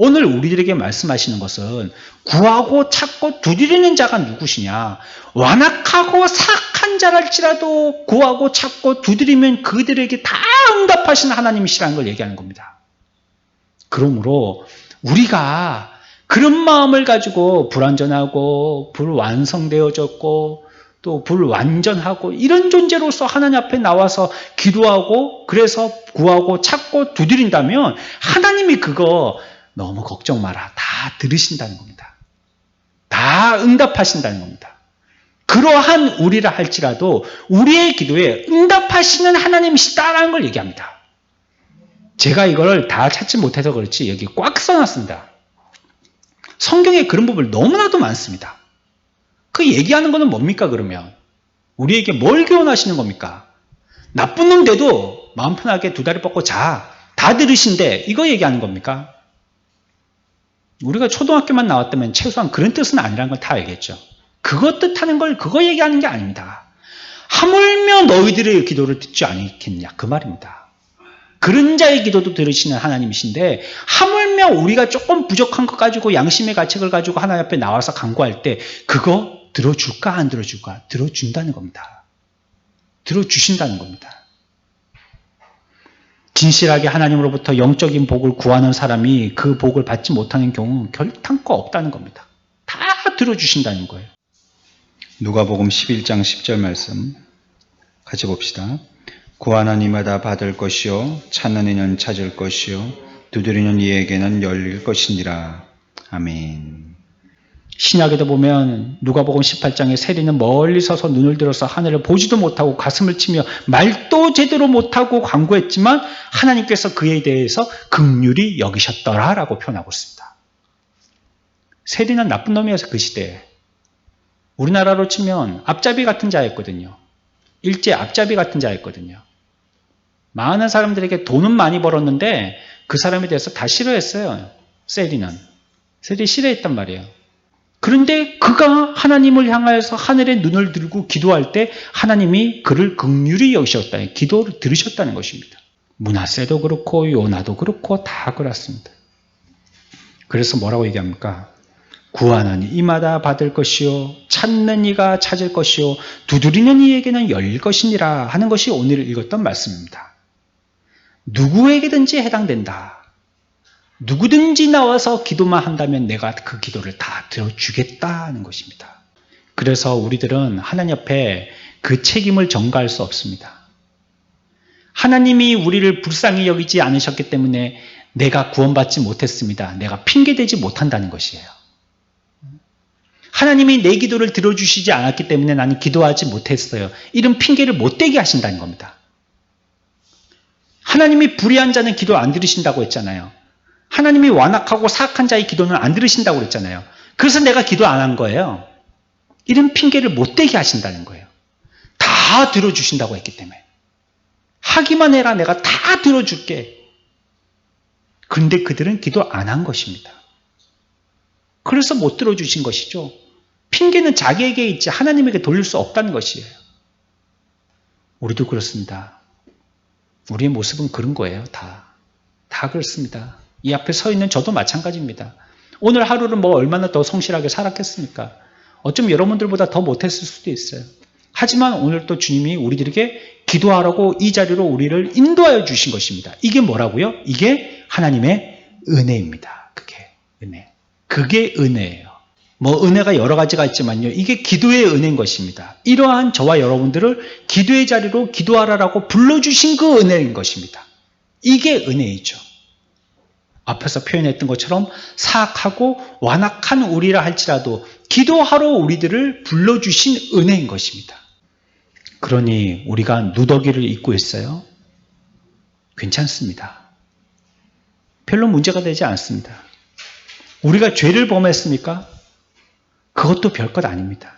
오늘 우리들에게 말씀하시는 것은 구하고 찾고 두드리는 자가 누구시냐? 완악하고 사악한 자랄지라도 구하고 찾고 두드리면 그들에게 다 응답하시는 하나님이시라는 걸 얘기하는 겁니다. 그러므로 우리가 그런 마음을 가지고 불완전하고 불완성되어졌고 또 불완전하고 이런 존재로서 하나님 앞에 나와서 기도하고 그래서 구하고 찾고 두드린다면 하나님이 그거 너무 걱정 마라. 다 들으신다는 겁니다. 다 응답하신다는 겁니다. 그러한 우리라 할지라도 우리의 기도에 응답하시는 하나님이시다라는 걸 얘기합니다. 제가 이걸 다 찾지 못해서 그렇지 여기 꽉 써놨습니다. 성경에 그런 부분이 너무나도 많습니다. 그 얘기하는 거는 뭡니까 그러면? 우리에게 뭘 교훈하시는 겁니까? 나쁜 놈 돼도 마음 편하게 두 다리 뻗고 자. 다 들으신데 이거 얘기하는 겁니까? 우리가 초등학교만 나왔다면 최소한 그런 뜻은 아니라는 걸 다 알겠죠. 그것 뜻하는 걸 그거 얘기하는 게 아닙니다. 하물며 너희들의 기도를 듣지 않겠냐 그 말입니다. 그런 자의 기도도 들으시는 하나님이신데 하물며 우리가 조금 부족한 것 가지고 양심의 가책을 가지고 하나님 앞에 나와서 간구할 때 그거 들어줄까 안 들어줄까? 들어준다는 겁니다. 들어주신다는 겁니다. 진실하게 하나님으로부터 영적인 복을 구하는 사람이 그 복을 받지 못하는 경우는 결탄코 없다는 겁니다. 다 들어주신다는 거예요. 누가복음 11장 10절 말씀 같이 봅시다. 구하는 이마다 받을 것이요 찾는 이는 찾을 것이요 두드리는 이에게는 열릴 것이니라. 아멘. 신약에도 보면 누가복음 18장에 세리는 멀리 서서 눈을 들어서 하늘을 보지도 못하고 가슴을 치며 말도 제대로 못하고 간구했지만 하나님께서 그에 대해서 긍휼히 여기셨더라라고 표현하고 있습니다. 세리는 나쁜 놈이어서 그 시대에 우리나라로 치면 앞잡이 같은 자였거든요. 일제 앞잡이 같은 자였거든요. 많은 사람들에게 돈은 많이 벌었는데 그 사람에 대해서 다 싫어했어요. 세리 싫어했단 말이에요. 그런데 그가 하나님을 향하여서 하늘에 눈을 들고 기도할 때 하나님이 그를 긍휼히 여기셨다. 기도를 들으셨다는 것입니다. 므낫세도 그렇고 요나도 그렇고 다 그렇습니다. 그래서 뭐라고 얘기합니까? 구하는 이마다 받을 것이요 찾는 이가 찾을 것이요 두드리는 이에게는 열릴 것이니라 하는 것이 오늘 읽었던 말씀입니다. 누구에게든지 해당된다. 누구든지 나와서 기도만 한다면 내가 그 기도를 다 들어주겠다는 것입니다. 그래서 우리들은 하나님 앞에 그 책임을 전가할 수 없습니다. 하나님이 우리를 불쌍히 여기지 않으셨기 때문에 내가 구원받지 못했습니다. 내가 핑계대지 못한다는 것이에요. 하나님이 내 기도를 들어주시지 않았기 때문에 나는 기도하지 못했어요. 이런 핑계를 못 대게 하신다는 겁니다. 하나님이 불의한 자는 기도 안 들으신다고 했잖아요. 하나님이 완악하고 사악한 자의 기도는 안 들으신다고 그랬잖아요. 그래서 내가 기도 안 한 거예요. 이런 핑계를 못 대게 하신다는 거예요. 다 들어주신다고 했기 때문에. 하기만 해라, 내가 다 들어줄게. 그런데 그들은 기도 안 한 것입니다. 그래서 못 들어주신 것이죠. 핑계는 자기에게 있지 하나님에게 돌릴 수 없다는 것이에요. 우리도 그렇습니다. 우리의 모습은 그런 거예요. 다 그렇습니다. 이 앞에 서 있는 저도 마찬가지입니다. 오늘 하루를 얼마나 더 성실하게 살았겠습니까? 어쩌면 여러분들보다 더 못했을 수도 있어요. 하지만 오늘 또 주님이 우리들에게 기도하라고 이 자리로 우리를 인도하여 주신 것입니다. 이게 뭐라고요? 이게 하나님의 은혜입니다. 그게 은혜예요. 은혜가 여러 가지가 있지만요. 이게 기도의 은혜인 것입니다. 이러한 저와 여러분들을 기도의 자리로 기도하라고 불러주신 그 은혜인 것입니다. 이게 은혜이죠. 앞에서 표현했던 것처럼 사악하고 완악한 우리라 할지라도 기도하러 우리들을 불러주신 은혜인 것입니다. 그러니 우리가 누더기를 입고 있어요? 괜찮습니다. 별로 문제가 되지 않습니다. 우리가 죄를 범했습니까? 그것도 별것 아닙니다.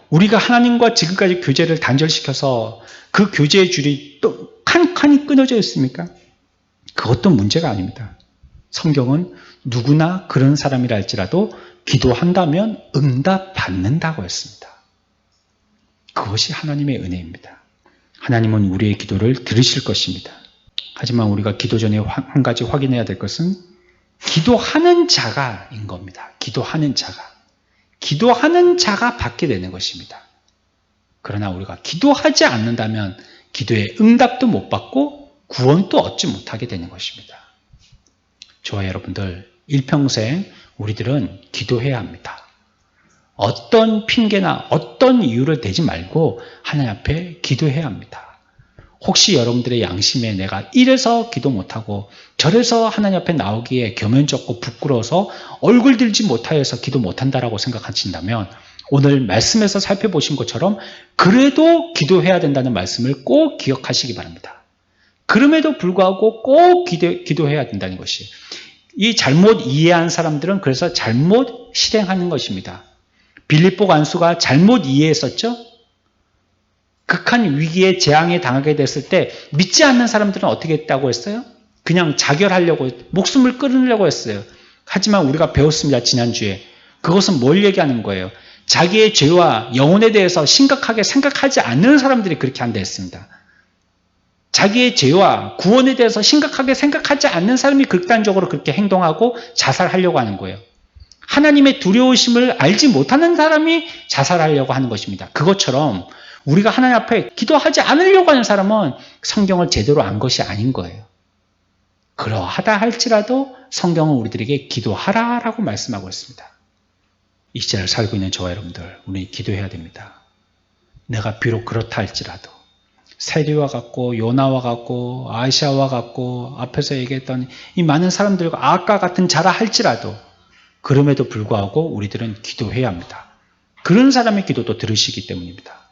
우리가 하나님과 지금까지 교제를 단절시켜서 그 교제의 줄이 또 칸칸이 끊어져 있습니까? 그것도 문제가 아닙니다. 성경은 누구나 그런 사람이라 할지라도 기도한다면 응답받는다고 했습니다. 그것이 하나님의 은혜입니다. 하나님은 우리의 기도를 들으실 것입니다. 하지만 우리가 기도 전에 한 가지 확인해야 될 것은 기도하는 자가인 겁니다. 기도하는 자가 받게 되는 것입니다. 그러나 우리가 기도하지 않는다면 기도의 응답도 못 받고 구원도 얻지 못하게 되는 것입니다. 저와 여러분들 일평생 우리들은 기도해야 합니다. 어떤 핑계나 어떤 이유를 대지 말고 하나님 앞에 기도해야 합니다. 혹시 여러분들의 양심에 내가 이래서 기도 못하고 저래서 하나님 앞에 나오기에 겸연쩍고 부끄러워서 얼굴 들지 못하여서 기도 못한다라고 생각하신다면 오늘 말씀에서 살펴보신 것처럼 그래도 기도해야 된다는 말씀을 꼭 기억하시기 바랍니다. 그럼에도 불구하고 꼭 기도해야 된다는 것이 이 잘못 이해한 사람들은 그래서 잘못 실행하는 것입니다. 빌립보 간수가 잘못 이해했었죠? 극한 위기에 재앙에 당하게 됐을 때 믿지 않는 사람들은 어떻게 했다고 했어요? 그냥 자결하려고 목숨을 끊으려고 했어요. 하지만 우리가 배웠습니다. 지난주에. 그것은 뭘 얘기하는 거예요? 자기의 죄와 영혼에 대해서 심각하게 생각하지 않는 사람들이 그렇게 한다 했습니다. 자기의 죄와 구원에 대해서 심각하게 생각하지 않는 사람이 극단적으로 그렇게 행동하고 자살하려고 하는 거예요. 하나님의 두려우심을 알지 못하는 사람이 자살하려고 하는 것입니다. 그것처럼 우리가 하나님 앞에 기도하지 않으려고 하는 사람은 성경을 제대로 안 것이 아닌 거예요. 그러하다 할지라도 성경은 우리들에게 기도하라라고 말씀하고 있습니다. 이 시대를 살고 있는 저와 여러분들, 우리 기도해야 됩니다. 내가 비록 그렇다 할지라도 세리와 같고 요나와 같고 아시아와 같고 앞에서 얘기했던 이 많은 사람들과 아까 같은 자라 할지라도 그럼에도 불구하고 우리들은 기도해야 합니다. 그런 사람의 기도도 들으시기 때문입니다.